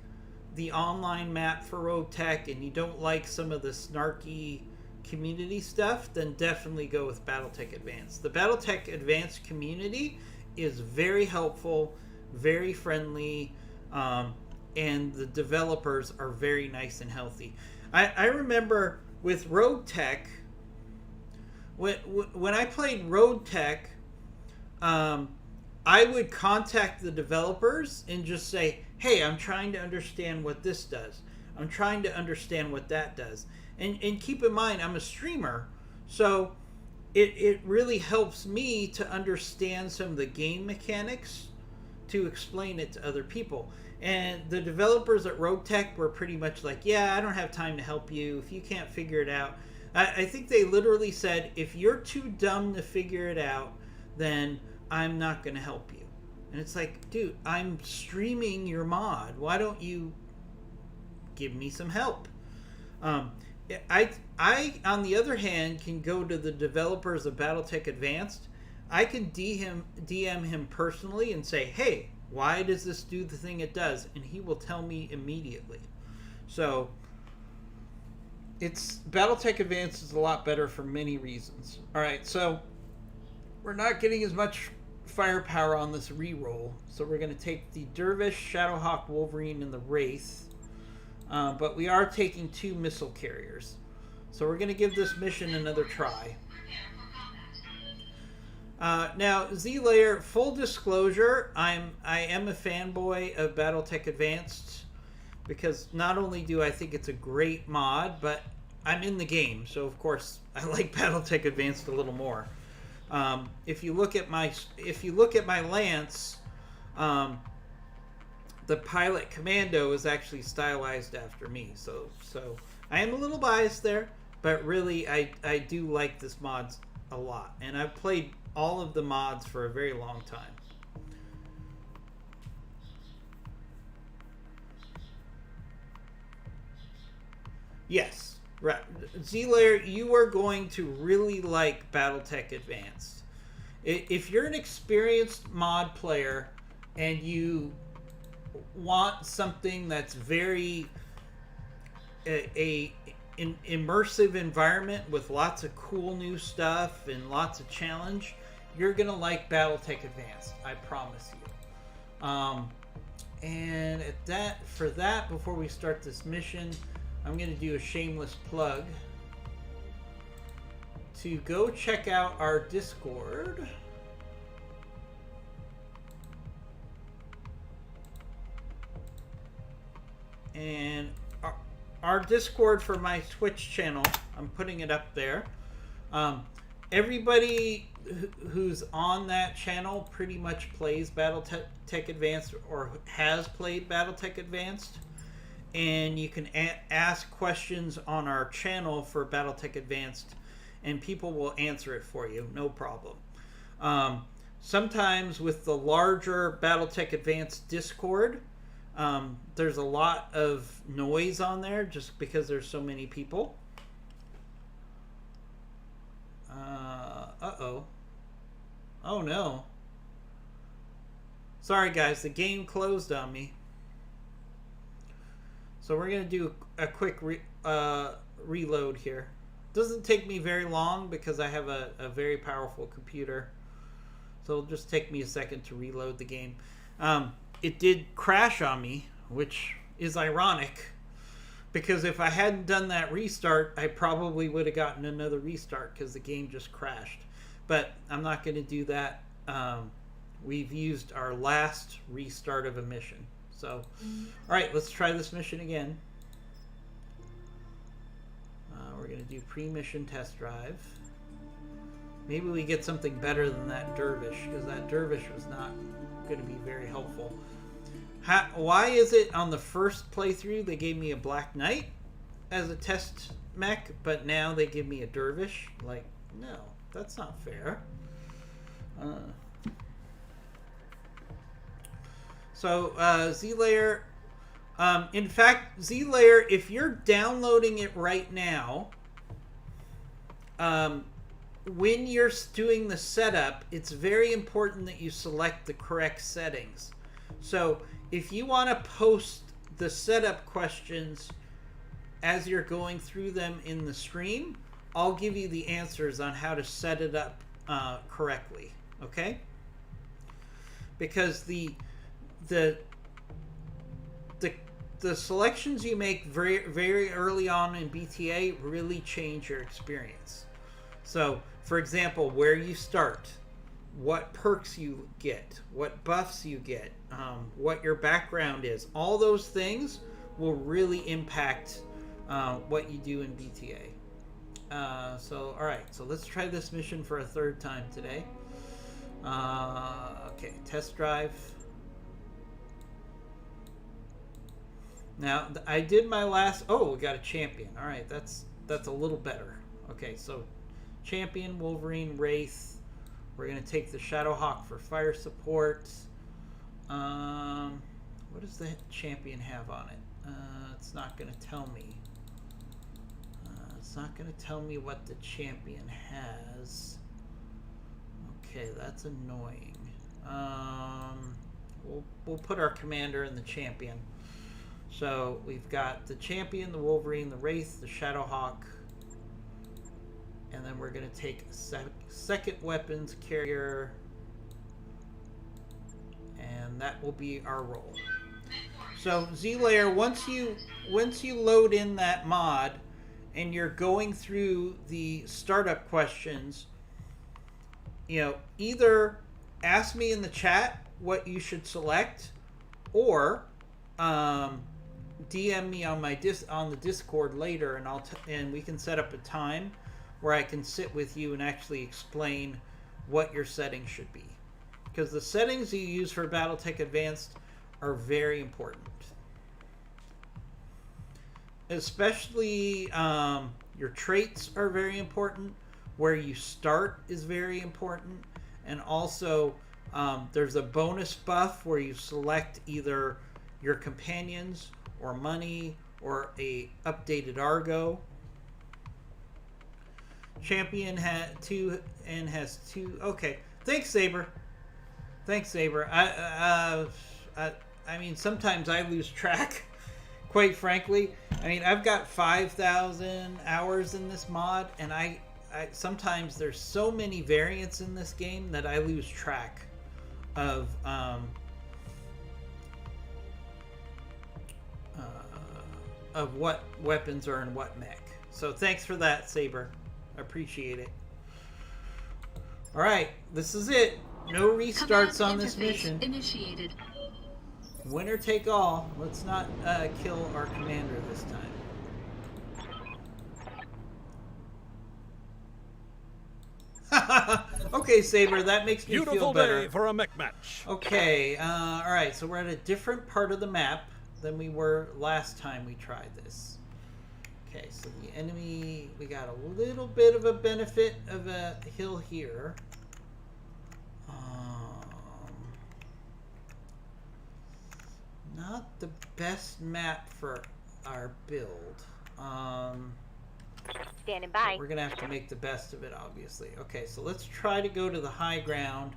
the online map for Rogue Tech and you don't like some of the snarky community stuff, then definitely go with BattleTech Advanced. The BattleTech Advanced community is very helpful, very friendly, and the developers are very nice and healthy. I remember with Rogue Tech, when I played Rogue Tech, I would contact the developers and just say, hey, I'm trying to understand what this does. I'm trying to understand what that does. And keep in mind, I'm a streamer, So it really helps me to understand some of the game mechanics to explain it to other people. And the developers at Rogue Tech were pretty much like, yeah, I don't have time to help you. If you can't figure it out. I think they literally said, if you're too dumb to figure it out, then I'm not going to help you. And it's like, dude, I'm streaming your mod. Why don't you give me some help? I, on the other hand, can go to the developers of BattleTech Advanced. I can DM him personally and say, hey, why does this do the thing it does? And he will tell me immediately. So, BattleTech Advanced is a lot better for many reasons. Alright, so we're not getting as much firepower on this reroll. So we're going to take the Dervish, Shadowhawk, Wolverine, and the Wraith. But we are taking 2 missile carriers. So we're going to give this mission another try. Now, Z-Layer, full disclosure, I am a fanboy of BattleTech Advanced because not only do I think it's a great mod, but I'm in the game, so of course I like BattleTech Advanced a little more. If you look at my Lance, the pilot commando is actually stylized after me, so I am a little biased there, but really I do like this mod a lot, and I've played all of the mods for a very long time. Yes, right. Z-Layer, you are going to really like BattleTech Advanced. If you're an experienced mod player and you want something that's very an immersive environment with lots of cool new stuff and lots of challenge, you're gonna like BattleTech Advanced. I promise you. And for that, before we start this mission, I'm gonna do a shameless plug to go check out our Discord. And our Discord for my Twitch channel, I'm putting it up there. Everybody who's on that channel pretty much plays BattleTech Advanced or has played BattleTech Advanced. And you can ask questions on our channel for BattleTech Advanced, and people will answer it for you, no problem. Sometimes with the larger BattleTech Advanced Discord, there's a lot of noise on there just because there's so many people. Uh-oh. Oh no. Sorry guys, the game closed on me. So we're going to do a quick reload here. Doesn't take me very long because I have a very powerful computer. So it'll just take me a second to reload the game. It did crash on me, which is ironic, because if I hadn't done that restart, I probably would have gotten another restart because the game just crashed. But I'm not going to do that. We've used our last restart of a mission. So, alright, let's try this mission again. We're going to do pre-mission test drive. Maybe we get something better than that Dervish, because that Dervish was not going to be very helpful. Why is it on the first playthrough they gave me a Black Knight as a test mech, but now they give me a Dervish? Like, no, that's not fair. So, Z-Layer, in fact, Z-Layer, if you're downloading it right now, when you're doing the setup, it's very important that you select the correct settings. So, if you want to post the setup questions as you're going through them in the stream, I'll give you the answers on how to set it up correctly, okay? Because the selections you make very, very early on in BTA really change your experience. So, for example, where you start, what perks you get, what buffs you get, what your background is, all those things will really impact what you do in BTA. Alright, so let's try this mission for a third time today. Okay, test drive. Now, I did my last... Oh, we got a champion. Alright, that's a little better. Okay, so champion, Wolverine, Wraith. We're going to take the Shadowhawk for fire support. What does the champion have on it? It's not going to tell me. It's not going to tell me what the champion has. Okay, that's annoying. We'll put our commander in the champion. So we've got the champion, the Wolverine, the Wraith, the Shadowhawk, and then we're going to take a second weapons carrier, and that will be our role. So Z-Layer, once you load in that mod and you're going through the startup questions, you know, either ask me in the chat what you should select, or DM me on my on the Discord later, and and we can set up a time where I can sit with you and actually explain what your settings should be, because the settings you use for BattleTech Advanced are very important. Especially your traits are very important. Where you start is very important. And also there's a bonus buff where you select either your companions or money or a updated Argo. Champion has two. Okay, thanks Saber. I mean, sometimes I lose track, quite frankly. I mean, I've got 5,000 hours in this mod, and I sometimes there's so many variants in this game that I lose track of what weapons are in what mech. So thanks for that, Saber. I appreciate it. All right, this is it. No restarts on this mission. Initiated. Winner take all. Let's not kill our commander this time. Okay, Saber, that makes me feel Beautiful better. day for a mech match. Okay, all right, so we're at a different part of the map than we were last time we tried this. Okay, so the enemy, we got a little bit of a benefit of a hill here. Not the best map for our build. Standing by. We're going to have to make the best of it, obviously. Okay, so let's try to go to the high ground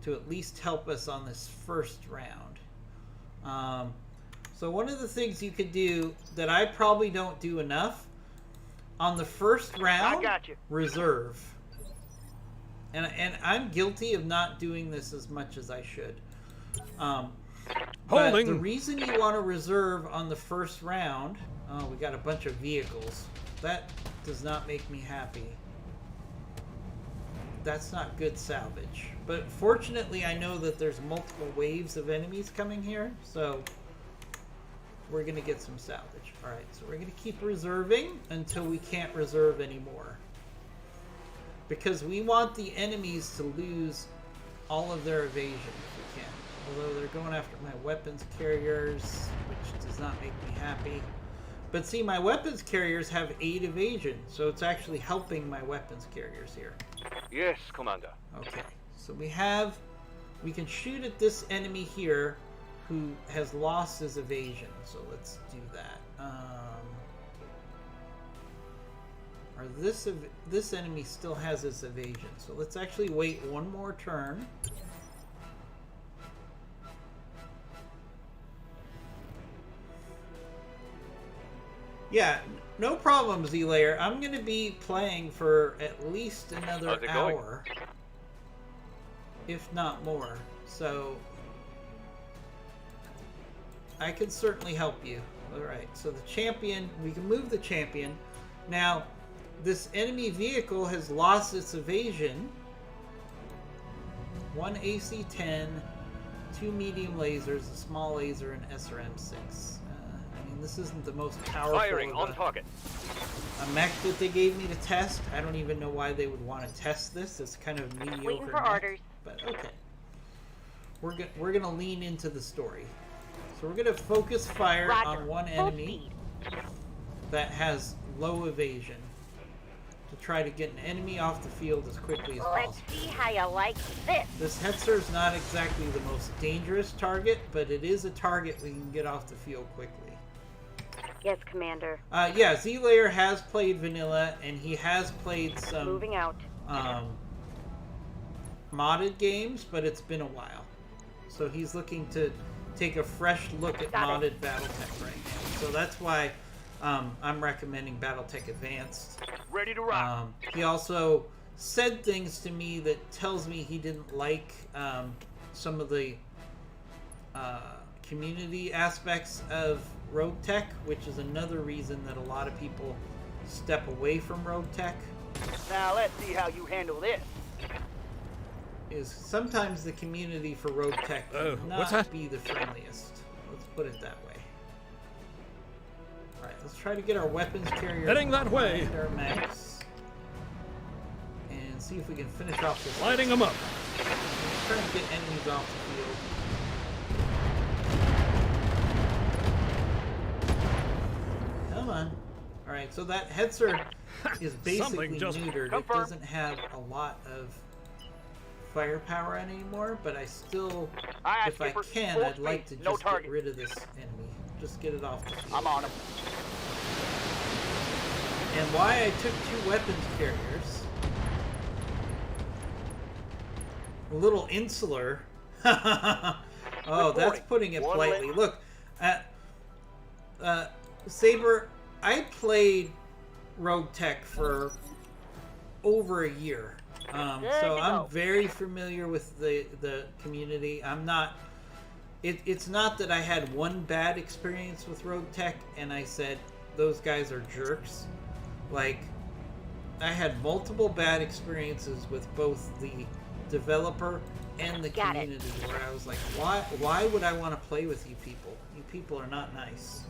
to at least help us on this first round. So one of the things you could do that I probably don't do enough, on the first round, I got you. reserve. And I'm guilty of not doing this as much as I should. But Holding. the reason you want to reserve on the first round... Oh, we got a bunch of vehicles. That does not make me happy. That's not good salvage. But fortunately, I know that there's multiple waves of enemies coming here, so we're going to get some salvage. Alright, so we're going to keep reserving until we can't reserve anymore. Because we want the enemies to lose all of their evasion if we can. Although they're going after my weapons carriers, which does not make me happy. But see, my weapons carriers have 8 evasion, so it's actually helping my weapons carriers here. Yes, Commander. Okay, so we can shoot at this enemy here who has lost his evasion. So let's do that. Or this enemy still has his evasion. So let's actually wait one more turn. Yeah, no problem, Z-Layer. I'm going to be playing for at least another How's it going? hour, if not more. So I can certainly help you. Alright, so the champion, we can move the champion. Now, this enemy vehicle has lost its evasion. 1 AC-10, 2 medium lasers, a small laser, and SRM-6. I mean, this isn't the most powerful Firing of on target. a mech that they gave me to test. I don't even know why they would want to test this. It's kind of mediocre. Waiting for mech, orders. but okay. We're gonna lean into the story. So we're gonna focus fire Roger. on one Full enemy speed. that has low evasion to try to get an enemy off the field as quickly as Let's possible. see how you like this. This Hetzer is not exactly the most dangerous target, but it is a target we can get off the field quickly. Yes, Commander. Yeah, Z-Layer has played vanilla, and he has played some Moving out. modded games, but it's been a while. So he's looking to take a fresh look at Got modded BattleTech right now. So that's why I'm recommending BattleTech Advanced. Ready to rock. He also said things to me that tells me he didn't like some of the community aspects of Rogue Tech, which is another reason that a lot of people step away from Rogue Tech. Now let's see how you handle this. Is sometimes the community for Rogue Tech Oh, can what's not that? be the friendliest. Let's put it that way. Alright, let's try to get our weapons carrier Heading that way. behind our mechs. And see if we can finish off this. Lighting them up. Let's try to get enemies off the field. Come on. Alright, so that Hetzer is basically Something just- neutered. It Confirm. doesn't have a lot of firepower anymore, but I still, Aye, if I skipper. can, Full I'd like to speed, no just get target. rid of this enemy. Just get it off the field. I'm on him. And why I took 2 weapons carriers. A little insular. Oh, that's Reporting. putting it One politely. lit. Look, Saber, I played Rogue Tech for over a year. So to I'm go. very familiar with the community. I'm not... It's not that I had one bad experience with Rogue Tech and I said, those guys are jerks. Like, I had multiple bad experiences with both the developer and the Got it. community where I was like, why would I want to play with you people? You people are not nice.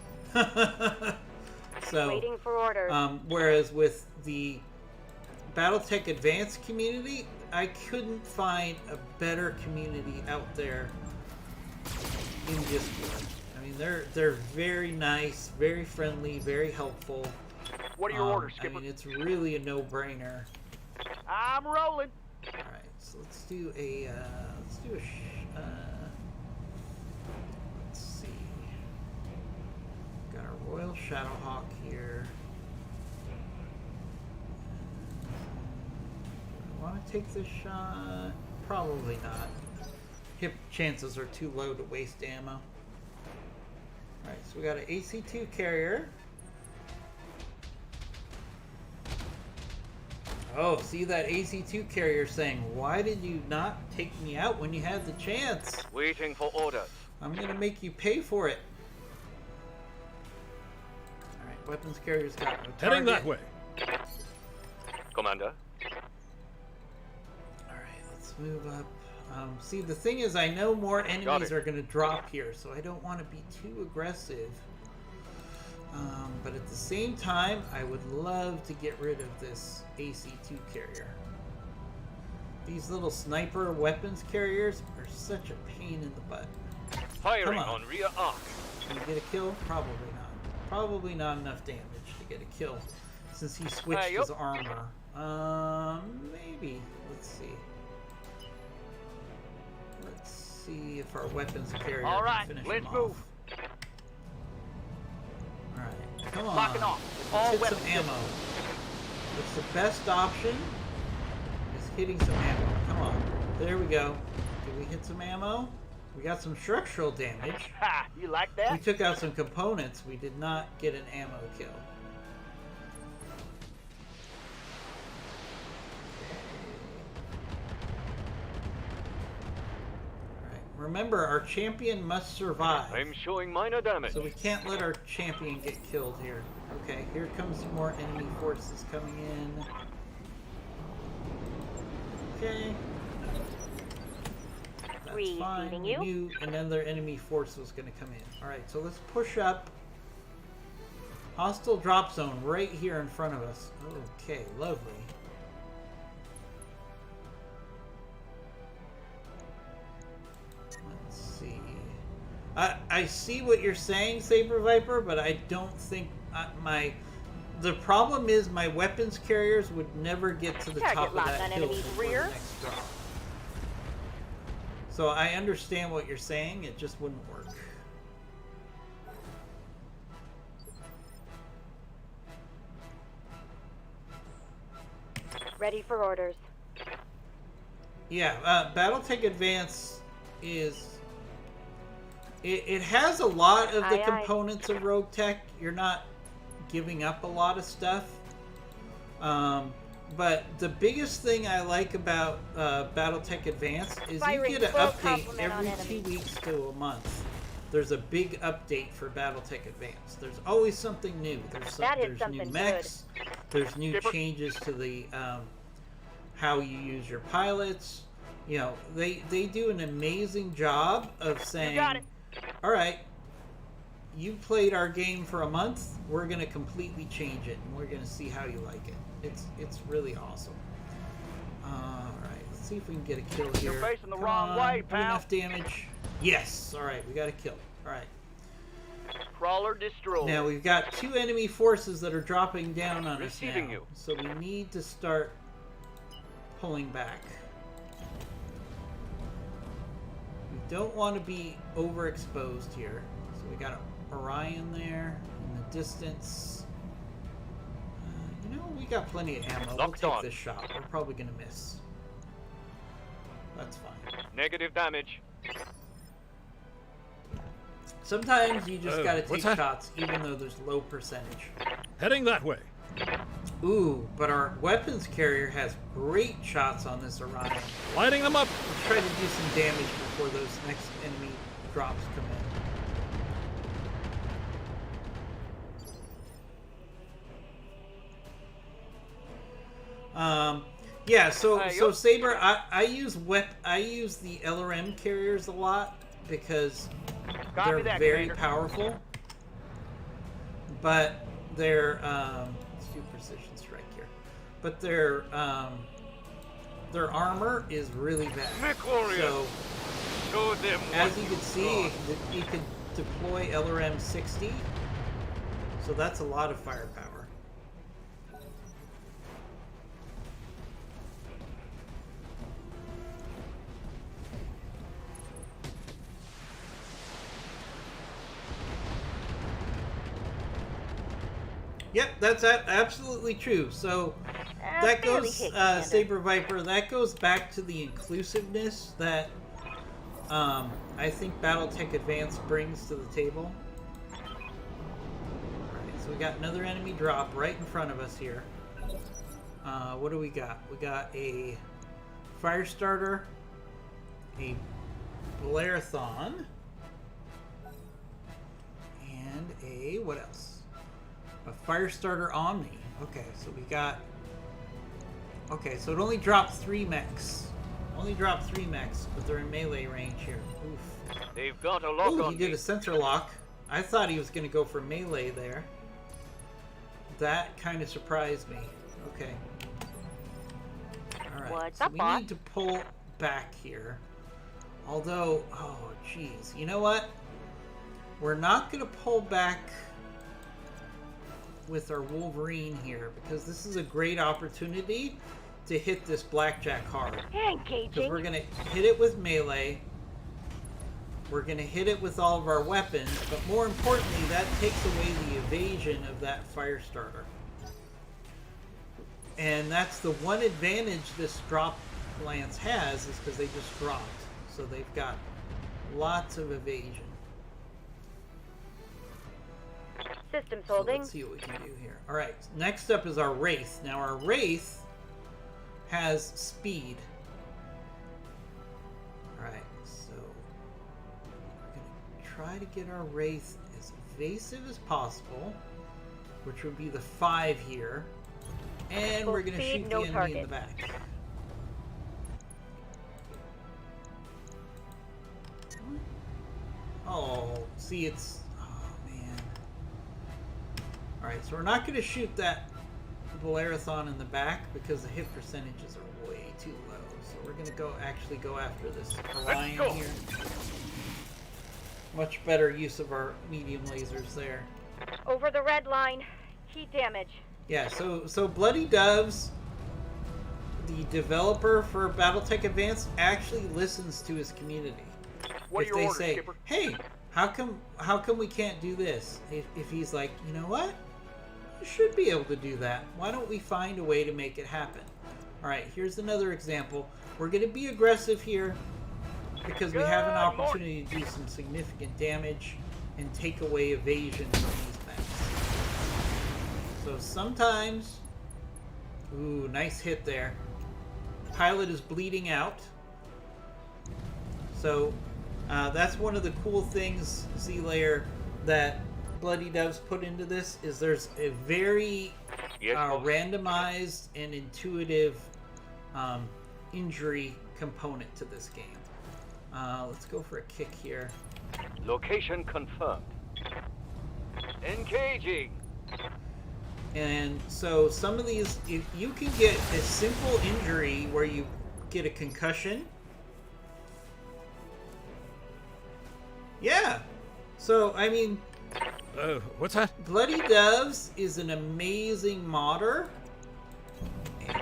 So, Waiting for orders. whereas with the BattleTech Advanced community, I couldn't find a better community out there in Discord. I mean, they're very nice, very friendly, very helpful. What are your orders, I skipper? mean, it's really a no-brainer. I'm rolling. All right, so let's do a let's see. Got our Royal Shadowhawk here. Do I want to take this shot? Probably not. Hip chances are too low to waste ammo. Alright, so we got an AC-2 carrier. Oh, see that AC-2 carrier saying, why did you not take me out when you had the chance? Waiting for orders. I'm gonna make you pay for it. Alright, weapons carrier's got no target. Heading that way. Commander. Alright, let's move up. See, the thing is, I know more enemies it. are gonna drop here, so I don't want to be too aggressive. But at the same time, I would love to get rid of this AC-2 carrier. These little sniper weapons carriers are such a pain in the butt. Firing Come on. on rear arc. Can you get a kill? Probably not. Probably not enough damage to get a kill since he switched yup. his armor. Maybe. Let's see. Let's see if our weapons carrier All can right, finish let's him move. off. Alright, come on. Locking off. Let's All hit weapons some ammo. What's the best option? Is hitting some ammo. Come on. There we go. Did we hit some ammo? We got some structural damage. Ha! You like We that? took out some components. We did not get an ammo kill. Alright. Remember, our champion must survive. I'm showing minor damage. So we can't let our champion get killed here. Okay, here comes some more enemy forces coming in. Okay. That's fine. Receiving We you. knew another enemy force was going to come in. Alright, so let's push up Hostile drop zone right here in front of us. Okay, lovely. Let's see. I see what you're saying, Saber Viper, but I don't think the problem is my weapons carriers would never get to the Target top of locked that on hill enemy's before rear. the next drop. So I understand what you're saying, it just wouldn't work. Ready for orders. Yeah, Battletech Advance is... It has a lot of the Aye, aye. components of Rogue Tech. You're not giving up a lot of stuff. But the biggest thing I like about Battletech Advance is Firing you get an full update complement on every 2 enemy. weeks to a month. There's a big update for Battletech Advance. There's always something new. That is There's something new good. mechs. There's new Skipper. changes to the how you use your pilots. You know, they do an amazing job of saying, got it. all right, you played our game for a month, we're going to completely change it, and we're going to see how you like it. It's really awesome. Alright, let's see if we can get a kill here. You're facing the Come wrong on, way, do pal. enough damage. Yes! Alright, we got a kill. Alright. Crawler destroyed. Now we've got 2 enemy forces that are dropping down on us now. Receiving you. So we need to start pulling back. We don't want to be overexposed here. So we got Orion there in the distance. You know, we got plenty of ammo. We'll Locked take on. this shot. We're probably going to miss. That's fine. Negative damage. Sometimes you just got to take what's that? shots even though there's low percentage. Heading that way. Ooh, but our weapons carrier has great shots on this Orion. Lighting them up. Let's try to do some damage before those next enemy drops come in. Yeah, so Saber, I use the LRM carriers a lot because Copy they're that, very Commander. powerful. But they're let's do precision strike here. But their armor is really bad. MechWarrior. So Show them as what you can you've see, got. you can deploy LRM 60. So that's a lot of firepower. Yep, that's absolutely true. So that barely goes, hit, Commander. Saber Viper, that goes back to the inclusiveness that I think Battletech Advance brings to the table. Alright, so we got another enemy drop right in front of us here. What do we got? We got a Firestarter, a Blarathon, and a, what else? A Firestarter Omni. Okay, so we got... Okay, so it only dropped 3 mechs. Only dropped 3 mechs, but they're in melee range here. Oof. They've got a lock Ooh, on he did me. a sensor lock. I thought he was going to go for melee there. That kind of surprised me. Okay. Alright, What's so up, we boss? need to pull back here. Although, oh jeez. You know what? We're not going to pull back with our Wolverine here because this is a great opportunity to hit this Blackjack hard. Because Engaging. we're going to hit it with melee. We're going to hit it with all of our weapons, but more importantly, that takes away the evasion of that Firestarter. And that's the one advantage this drop lance has, is because they just dropped. So they've got lots of evasion. Systems So holding. let's see what we can do here. Alright, next up is our Wraith. Now our Wraith has speed. Alright, so we're going to try to get our Wraith as evasive as possible, which would be the 5 here. And Full we're going to speed, shoot no the enemy target. in the back. Oh, see, it's... Oh, man. Alright, Alright, so we're not going to shoot that Valerathon in the back because the hit percentages are way too low. So we're going to actually go after this Orion go. here. Much better use of our medium lasers there. Over the red line. Heat damage. Yeah, so Bloody Doves, the developer for BattleTech Advanced, actually listens to his community. What are If your they orders, say, Skipper? hey, how come we can't do this? If he's like, you know what? You should be able to do that. Why don't we find a way to make it happen? Alright, here's another example. We're going to be aggressive here because we have an opportunity to do some significant damage and take away evasion from these mechs. So sometimes... Ooh, nice hit there. Pilot is bleeding out. So... that's one of the cool things, Z-Layer, that Bloody Doves put into this, is there's a very boss. randomized and intuitive injury component to this game. Let's go for a kick here. Location confirmed. Engaging. And so some of these, you can get a simple injury where you get a concussion. Yeah. So, I mean... What's that? Bloody Doves is an amazing modder.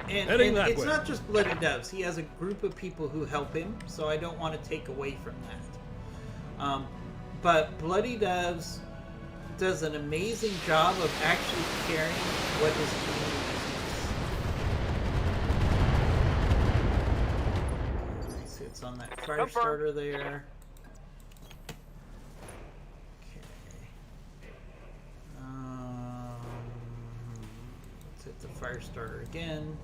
And Heading that it's way. not just Bloody Doves. He has a group of people who help him, so I don't want to take away from that. But Bloody Doves does an amazing job of actually caring what his community needs. Nice hits on that fire starter there. Let's hit the fire starter again.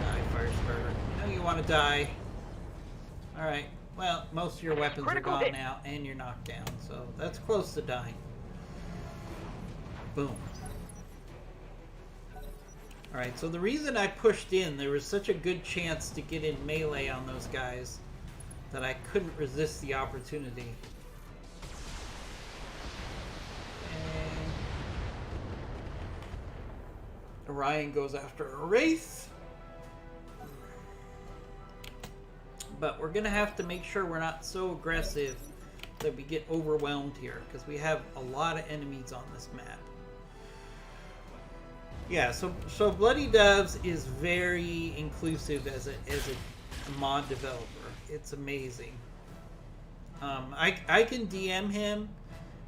Die, fire starter. I know you want to die. Alright, well, most of your weapons Critical are gone hit. now, and you're knocked down, so that's close to dying. Boom. Alright, so the reason I pushed in, there was such a good chance to get in melee on those guys that I couldn't resist the opportunity. And Orion goes after a Wraith. But we're going to have to make sure we're not so aggressive that we get overwhelmed here, because we have a lot of enemies on this map. Yeah, so Bloody Doves is very inclusive as a mod developer. It's amazing. I can DM him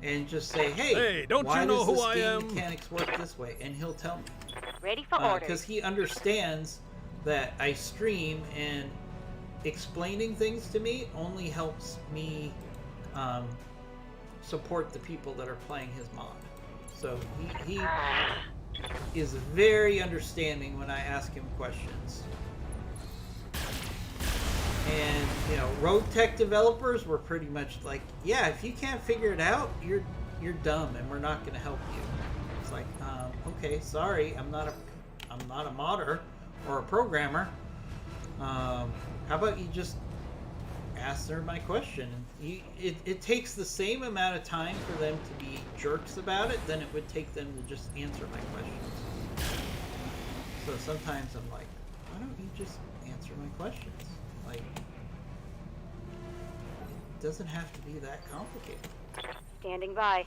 and just say, hey, don't why you know does who this I game am? mechanics work this way? And he'll tell me. Ready for Because orders. he understands that I stream, and explaining things to me only helps me support the people that are playing his mod. So he is very understanding when I ask him questions. And, you know, Rogue Tech developers were pretty much like, yeah, if you can't figure it out, you're dumb and we're not going to help you. It's like, okay, sorry, I'm not a modder or a programmer. How about you just answer my question? It takes the same amount of time for them to be jerks about it than it would take them to just answer my questions. So sometimes I'm like, why don't you just answer my questions? Like, it doesn't have to be that complicated. Standing by.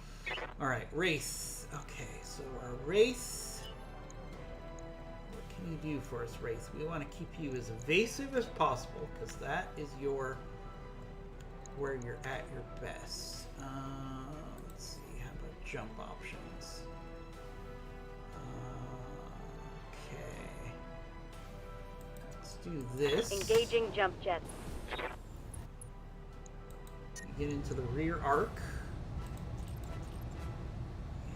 Alright, Wraith. Okay, so our Wraith. What can you do for us, Wraith? We want to keep you as evasive as possible, because that is where you're at your best. Let's see, how about jump options? Okay. Let's do this. Engaging jump jets. Get into the rear arc.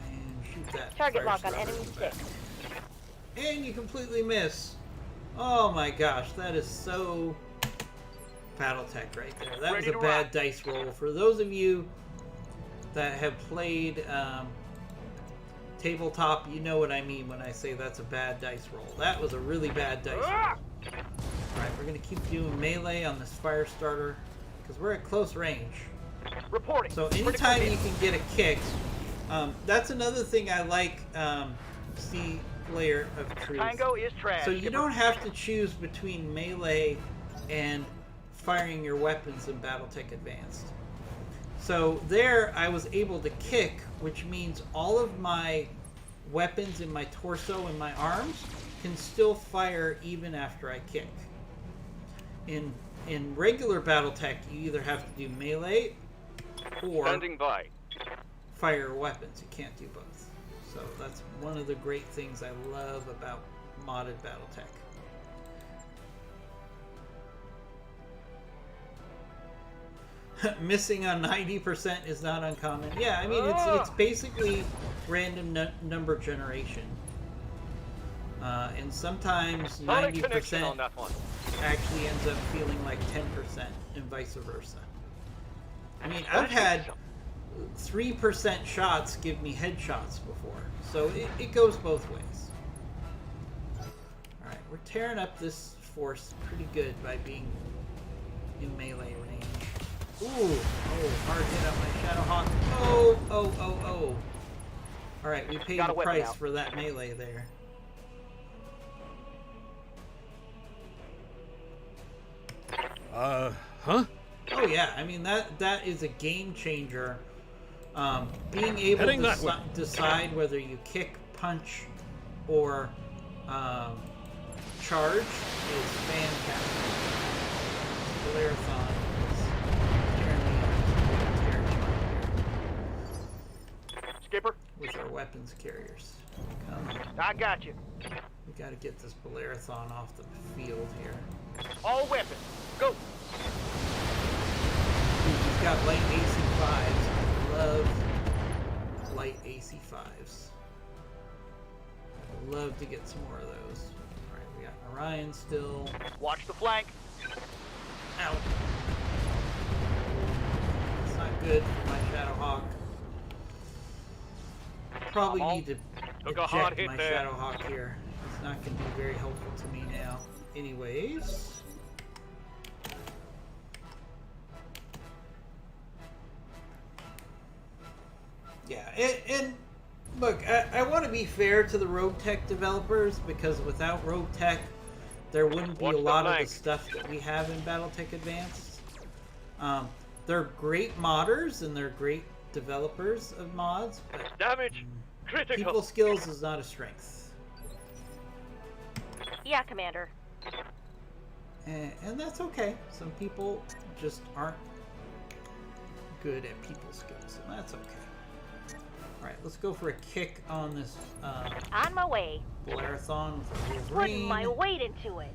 And shoot that Target fire lock on starter enemy in the back. 6. And you completely miss. Oh my gosh, that is so BattleTech right there. That was Ready a to bad rock. dice roll. For those of you that have played tabletop, you know what I mean when I say that's a bad dice roll. That was a really bad dice roll. Ah! Alright, we're going to keep doing melee on this fire starter. because we're at close range. Reporting. So Critical anytime you hit. can get a kick, that's another thing I like. See, Layer of Truth. Tango is trash. So you Skipper. don't have to choose between melee and firing your weapons in BattleTech Advanced. So there I was able to kick, which means all of my weapons in my torso and my arms can still fire even after I kick. In regular BattleTech, you either have to do melee or Standing by. fire weapons. You can't do both. So that's one of the great things I love about modded BattleTech. Missing on 90% is not uncommon. Yeah, I mean it's basically random number generation, and sometimes Solid connection 90% on that one. actually ends up feeling like 10%, and vice versa. I mean, I've had 3% shots give me headshots before, so it goes both ways. All right, we're tearing up this force pretty good by being in melee range. Ooh, oh, hard hit on my Shadowhawk. Oh. Alright, we paid Got the a weapon price out. for that melee there. Huh? Oh yeah, I mean that is a game changer. Being able Heading to that way. decide whether you kick, punch, or charge is fantastic. Valerathon is tearing me up. Skipper, With our weapons carriers. Come on. I got you. We gotta get this Valerathon off the field here. All weapons. Go. He's got light AC5s. I love light AC5s. I'd love to get some more of those. Alright, we got Orion still. Watch the flank. Ow. It's not good for my Shadowhawk. Probably need to Took a hard eject hit my there. Shadowhawk here. It's not going to be very helpful to me now. Anyways. Yeah, and look, I want to be fair to the Rogue Tech developers, because without Rogue Tech, there wouldn't be Watch a the lot of the flank. stuff that we have in BattleTech Advanced. They're great modders and they're great developers of mods, but Damage. Critical. people skills is not a strength. Yeah, Commander. And that's okay. Some people just aren't good at people skills, and that's okay. Alright, let's go for a kick on this On my way. Valerathon with a Putting Wolverine. my weight into it.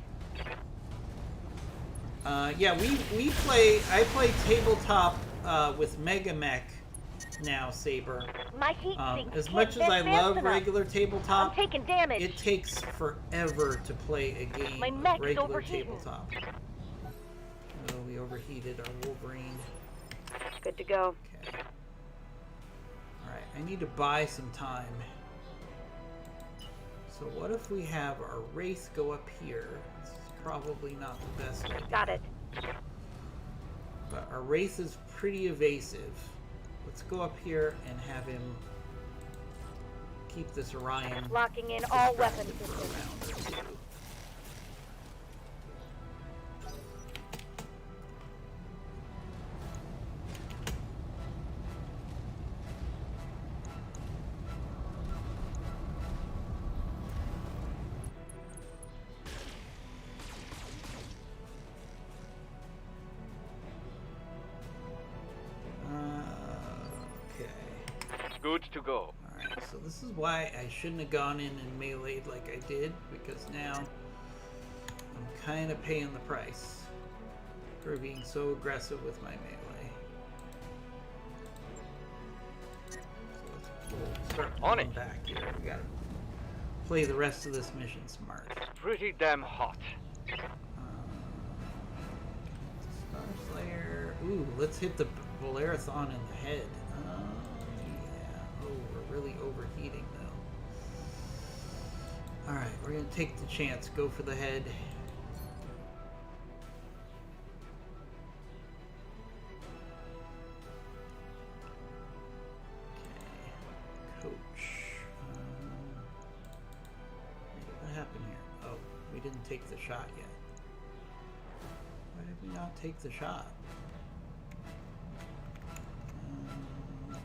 Yeah, I play tabletop with Mega Mech now, Saber. My heat sink As can't much as vent I fast love enough. regular I'm tabletop, taking damage. it takes forever to play a game My of mech's regular overheating. tabletop. Oh, we overheated our Wolverine. Good to go. Okay. Alright, I need to buy some time. So what if we have our Wraith go up here? This is probably not the best idea. Got it. But our Wraith is pretty evasive. Let's go up here and have him keep this Orion Locking in all distracted weapon for a systems. round or two. Okay. Good to go. Alright, so this is why I shouldn't have gone in and meleeed like I did, because now I'm kind of paying the price for being so aggressive with my melee. So we'll start On pulling it. back here. We gotta play the rest of this mission smart. Pretty damn hot. Star Slayer. Ooh, let's hit the Valerathon in the head. Yeah. Oh, we're really overheating though. Alright, we're gonna take the chance. Go for the head. take the shot yet? Why did we not take the shot? Okay,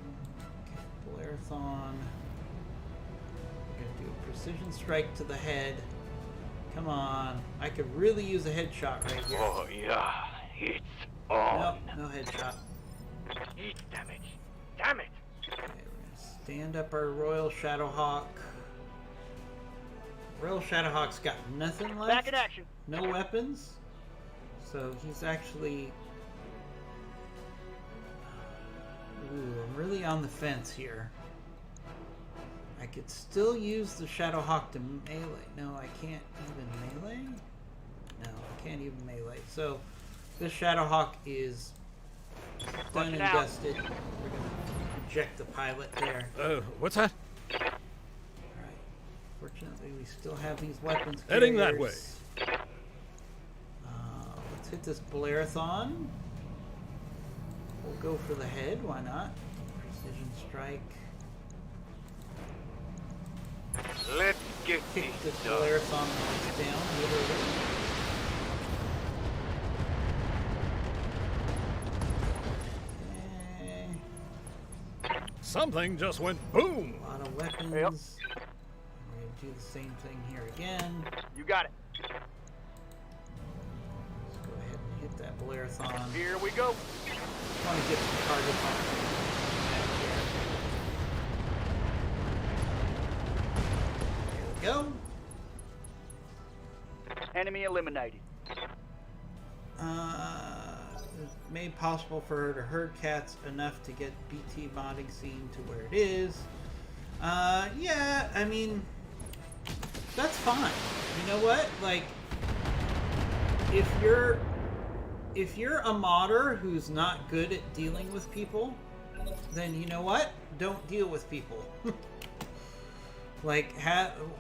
Blarathon. We're gonna do a precision strike to the head. Come on. I could really use a headshot right here. Oh, yeah. It's on. Nope, no headshot. Eat damage. Damn it. Okay, we're gonna stand up our Royal Shadowhawk. Royal Shadowhawk's got nothing left. Back in action. No weapons. So he's actually... Ooh, I'm really on the fence here. I could still use the Shadowhawk to melee. No, I can't even melee? No, I can't even melee. So this Shadowhawk is done and dusted. We're going to eject the pilot there. What's that? Alright. Fortunately, we still have these weapons Heading that way. carriers. Let's hit this Blarathon. We'll go for the head, why not? Precision strike. Let's get Kick this this done. Blarathon down, literally. Okay. Something just went boom. A lot of weapons. Yep. We're going to do the same thing here again. You got it. Let's go ahead and hit that Blarathon. Here we go. I want to get some targets on it. There we go. Enemy eliminated. It's made possible for her to herd cats enough to get BT modding scene to where it is. Yeah, I mean, that's fine. You know what? Like, if you're a modder who's not good at dealing with people, then you know what? Don't deal with people. Like,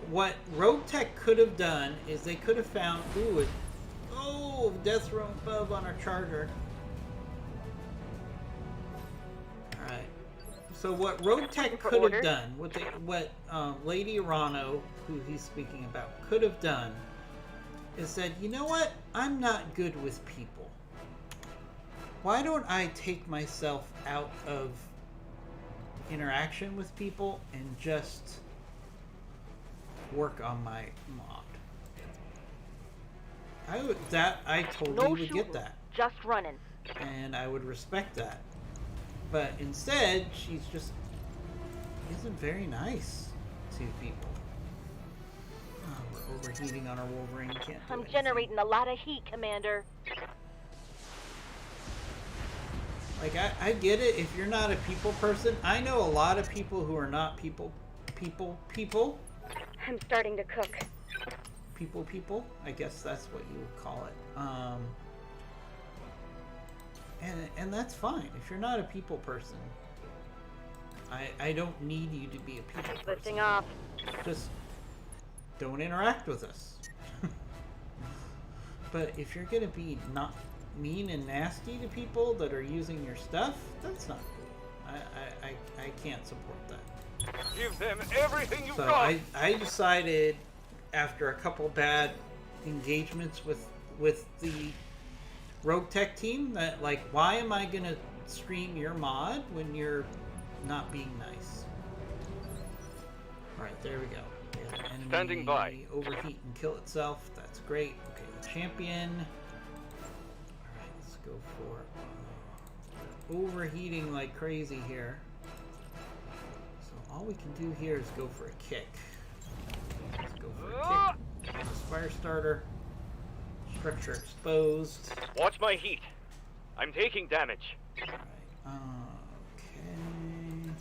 what Rogue Tech could have done is they could have found, death row above on our charger. Alright. So what Rogue Tech could have done, what Lady Arano, who he's speaking about, could have done, is said, you know what? I'm not good with people. Why don't I take myself out of interaction with people and just work on my mod? I totally would get that. Just running. And I would respect that. But instead, she's just isn't very nice to people. Oh, we're overheating on our Wolverine. Can't do I'm anything. generating a lot of heat, Commander. Like, I get it if you're not a people person. I know a lot of people who are not people. I'm starting to cook. People. I guess that's what you would call it. And that's fine. If you're not a people person, I don't need you to be a people person. Lifting off. Just don't interact with us. But if you're gonna be not mean and nasty to people that are using your stuff, that's not cool. I can't support that. Give them everything you So got. I decided after a couple bad engagements with the Rogue Tech team that, like, why am I gonna stream your mod when you're not being nice? Alright, there we go. We have an enemy Standing by. overheat and kill itself. That's great. Okay, the champion. Alright, let's go for overheating like crazy here. So all we can do here is go for a kick. Let's go for a kick. This fire starter. Structure exposed. Watch my heat. I'm taking damage. Alright, okay.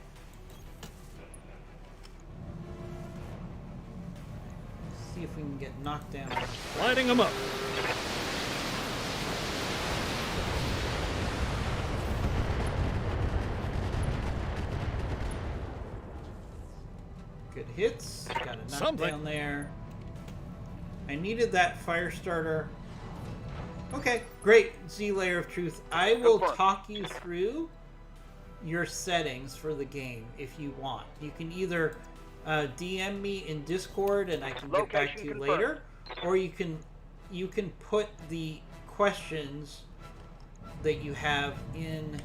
Let's see if we can get knocked down. Lighting them up. Good hits. Got a Something. knockdown there. I needed that fire starter. Okay, great. Z Layer of Truth. I will Confirm. talk you through your settings for the game if you want. You can either DM me in Discord and I can get back to Location you confirmed. later, or you can you can put the questions that you have in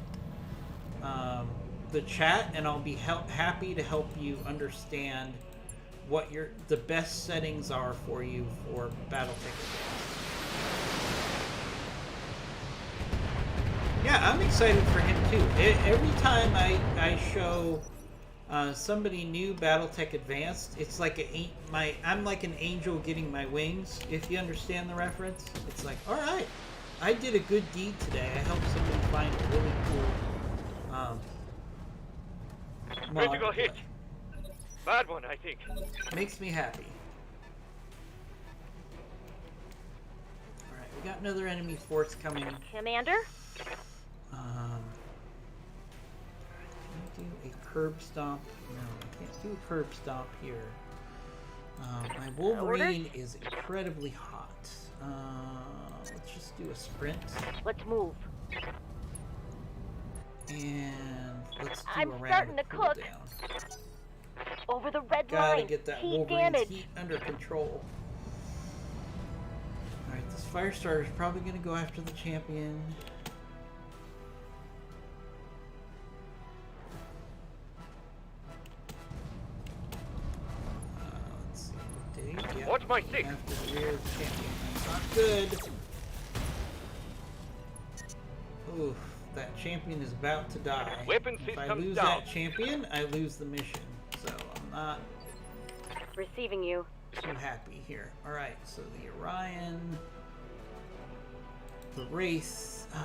the chat, and I'll be happy to help you understand what the best settings are for you for BattleTech Advanced. Yeah, I'm excited for him too. Every time I show somebody new BattleTech Advanced, it's like I'm like an angel getting my wings. If you understand the reference, it's like, all right, I did a good deed today. I helped somebody find a really cool mod Critical to play. hit. Bad one, I think. Makes me happy. All right, we got another enemy force coming. Commander? Can I do a curb stomp? No, I can't do a curb stomp here. My Wolverine is incredibly hot. Let's just do a sprint. Let's move. And let's do I'm a round starting of to cook. cooldown. Over the red Gotta line. get that Heat Wolverine's damage. heat under control. Alright, this Firestarter is probably going to go after the champion. Let's see. Did he? Yeah. Watch my six. After the rear of the champion. That's not good. Oof. That champion is about to die. Weapon If I systems lose down. that champion, I lose the mission. So I'm not Receiving you. too happy here. Alright, so the Orion, the Wraith. Okay,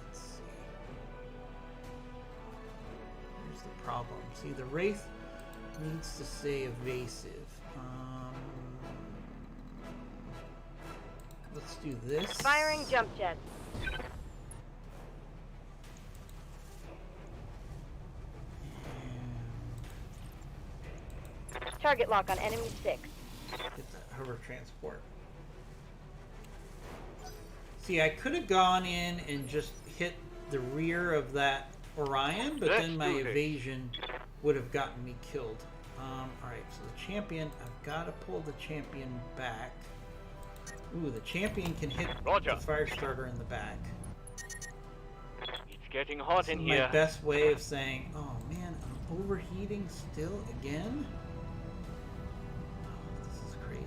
let's see. Here's the problem. See, the Wraith needs to stay evasive. Let's do this. Firing jump jets. Target lock on enemy 6. Get that hover transport. See, I could have gone in and just hit the rear of that Orion, but Let's then my do this. evasion would have gotten me killed. Alright, so the champion, I've got to pull the champion back. Ooh, the champion can hit Roger. the Firestarter in the back. It's getting hot This in is here. my best way of saying, oh man, I'm overheating still again? Oh, this is crazy.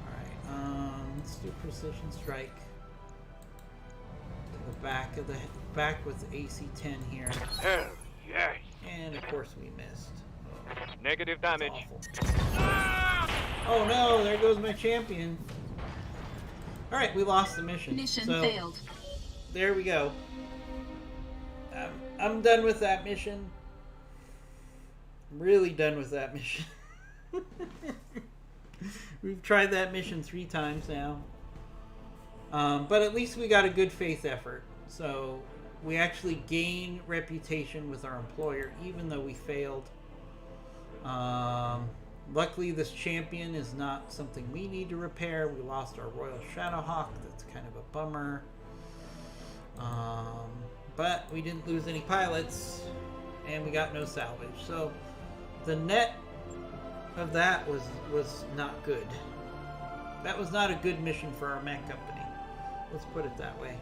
Alright, let's do precision strike. To the back with the AC-10 here. Oh, yes. And of course we missed. Oh, Negative that's damage. awful. Oh no, there goes my champion. Alright, we lost the mission. Mission So, failed. there we go. I'm done with that mission. I'm really done with that mission. We've tried that mission 3 times now. But at least we got a good faith effort. So we actually gain reputation with our employer, even though we failed. Luckily, this champion is not something we need to repair. We lost our Royal Shadowhawk. That's kind of a bummer. But we didn't lose any pilots, and we got no salvage. So the net of that was not good. That was not a good mission for our mech company. Let's put it that way.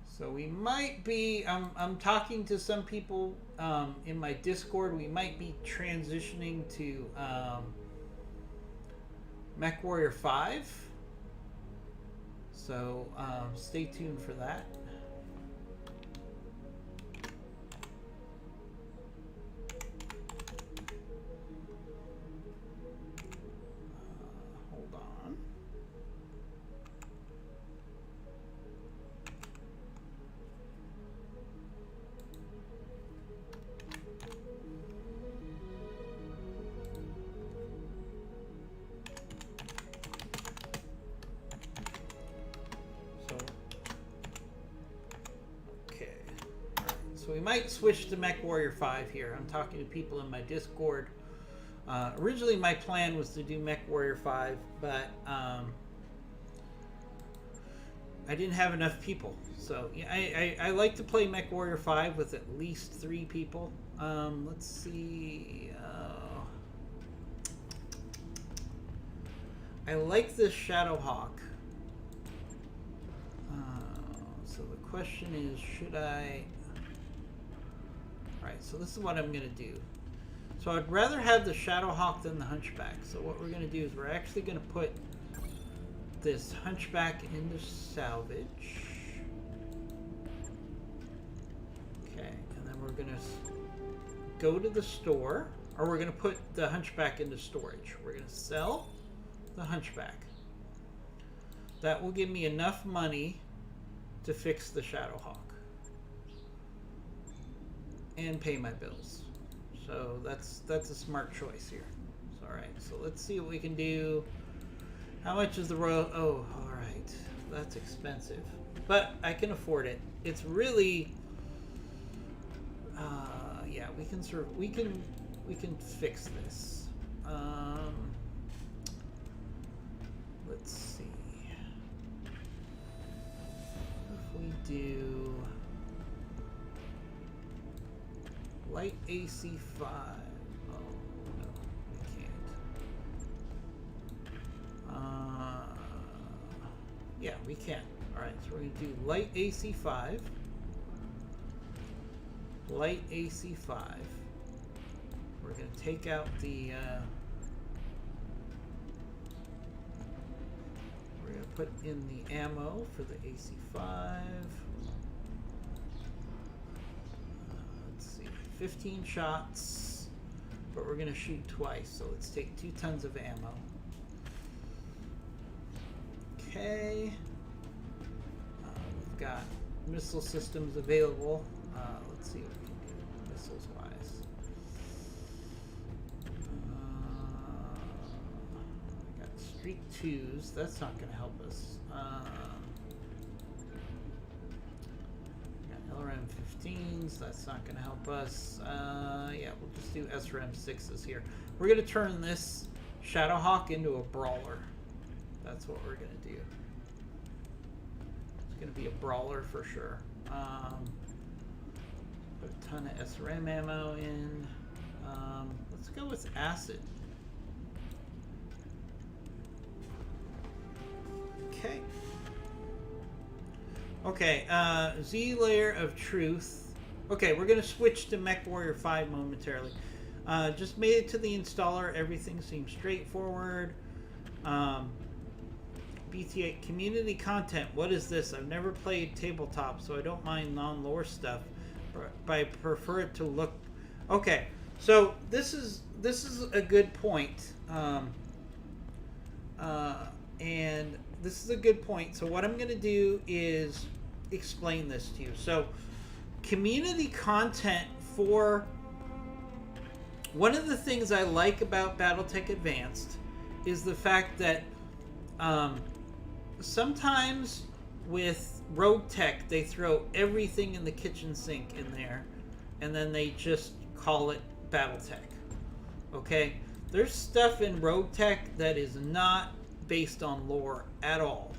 So we might be, I'm talking to some people in my Discord, we might be transitioning to MechWarrior 5. So stay tuned for that. Hold on. So we might switch to MechWarrior 5 here. I'm talking to people in my Discord Originally, my plan was to do Mech Warrior 5, but I didn't have enough people. So yeah, I like to play Mech Warrior 5 with at least 3 people. Let's see. I like this Shadowhawk. So the question is, should I... Alright, so this is what I'm going to do. So I'd rather have the Shadowhawk than the Hunchback. So what we're going to do is we're actually going to put this Hunchback into salvage. Okay, and then we're going to go to the store, or we're going to put the Hunchback into storage. We're going to sell the Hunchback. That will give me enough money to fix the Shadowhawk and pay my bills. So that's a smart choice here. All right, so let's see what we can do. How much is the royal? Oh, all right, that's expensive, but I can afford it. It's really, yeah, we can fix this. Let's see. If we do light AC 5. Oh, no, we can't. Yeah, we can. Alright, so we're going to do light AC 5. Light AC 5. We're going to take out the... we're going to put in the ammo for the AC 5. 15 shots, but we're going to shoot twice, so let's take 2 tons of ammo. Okay. We've got missile systems available. Let's see what we can do missiles wise. We got Streak 2s. That's not going to help us. LRM-15s, that's not going to help us. Yeah, we'll just do SRM-6s here. We're going to turn this Shadowhawk into a brawler. That's what we're going to do. It's going to be a brawler for sure. Put a ton of SRM ammo in. Let's go with acid. Okay. Okay, Z Layer of Truth. Okay, we're going to switch to Mech Warrior 5 momentarily. Just made it to the installer. Everything seems straightforward. BTA community content. What is this? I've never played tabletop, so I don't mind non-lore stuff, but I prefer it to look... Okay, so this is a good point. And this is a good point. So what I'm going to do is explain this to you. So community content for... One of the things I like about BattleTech Advanced is the fact that sometimes with Rogue Tech, they throw everything in the kitchen sink in there, and then they just call it BattleTech. Okay? There's stuff in Rogue Tech that is not based on lore at all,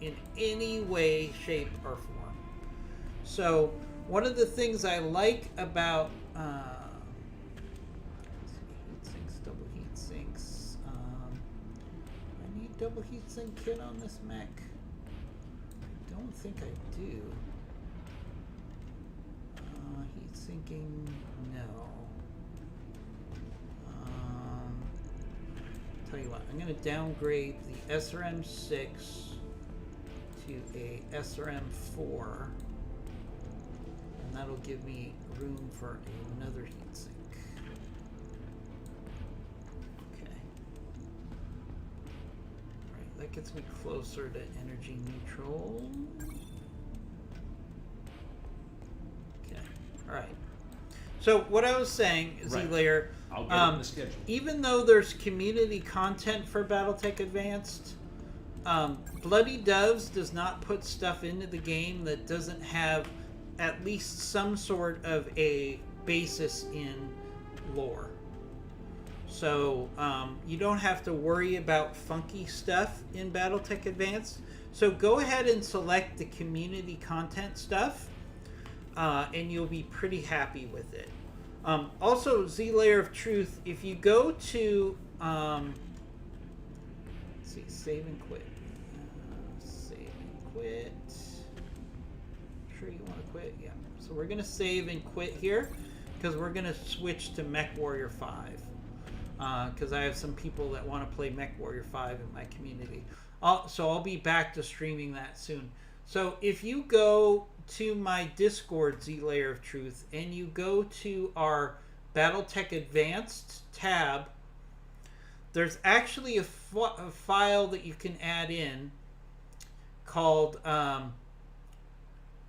in any way, shape, or form. So, one of the things I like about heat sinks, double heat sinks. I need double heat sink kit on this mech. I don't think I do. Heat sinking, no. Tell you what, I'm going to downgrade the SRM-6 to a SRM-4, and that'll give me room for another heatsink. Okay. Alright, that gets me closer to energy neutral. Okay, alright. So, what I was saying, Z-Layer... I'll get it on the schedule. Even though there's community content for BattleTech Advanced, Bloody Doves does not put stuff into the game that doesn't have at least some sort of a basis in lore. So you don't have to worry about funky stuff in BattleTech Advanced. So go ahead and select the community content stuff, and you'll be pretty happy with it. Also, Z Layer of Truth, if you go to, let's see, save and quit. Save and quit. Sure you want to quit? Yeah. So we're going to save and quit here because we're going to switch to Mech Warrior 5. Because I have some people that want to play Mech Warrior 5 in my community. So I'll be back to streaming that soon. So if you go to my Discord, Z Layer of Truth, and you go to our BattleTech Advanced tab, there's actually a file that you can add in called, and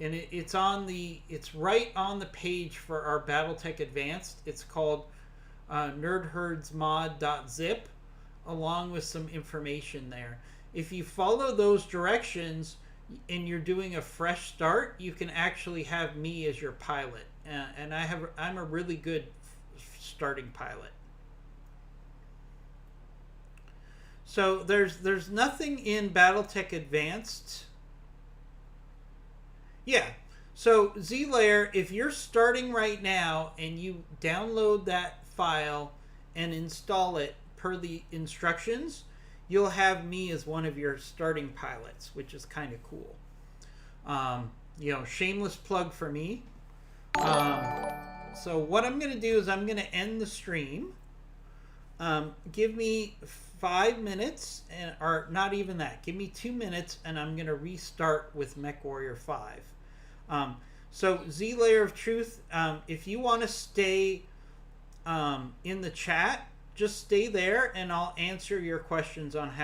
it's right on the page for our BattleTech Advanced. It's called nerdherdsmod.zip, along with some information there. If you follow those directions and you're doing a fresh start, you can actually have me as your pilot, and I'm a really good starting pilot. So there's nothing in BattleTech Advanced. Yeah. So Z-Layer, if you're starting right now and you download that file and install it per the instructions, you'll have me as one of your starting pilots, which is kind of cool. Shameless plug for me. So what I'm going to do is I'm going to end the stream. Give me 5 minutes, or not even that. Give me 2 minutes, and I'm going to restart with Mech Warrior 5. So Z Layer of Truth, if you want to stay in the chat, just stay there, and I'll answer your questions on how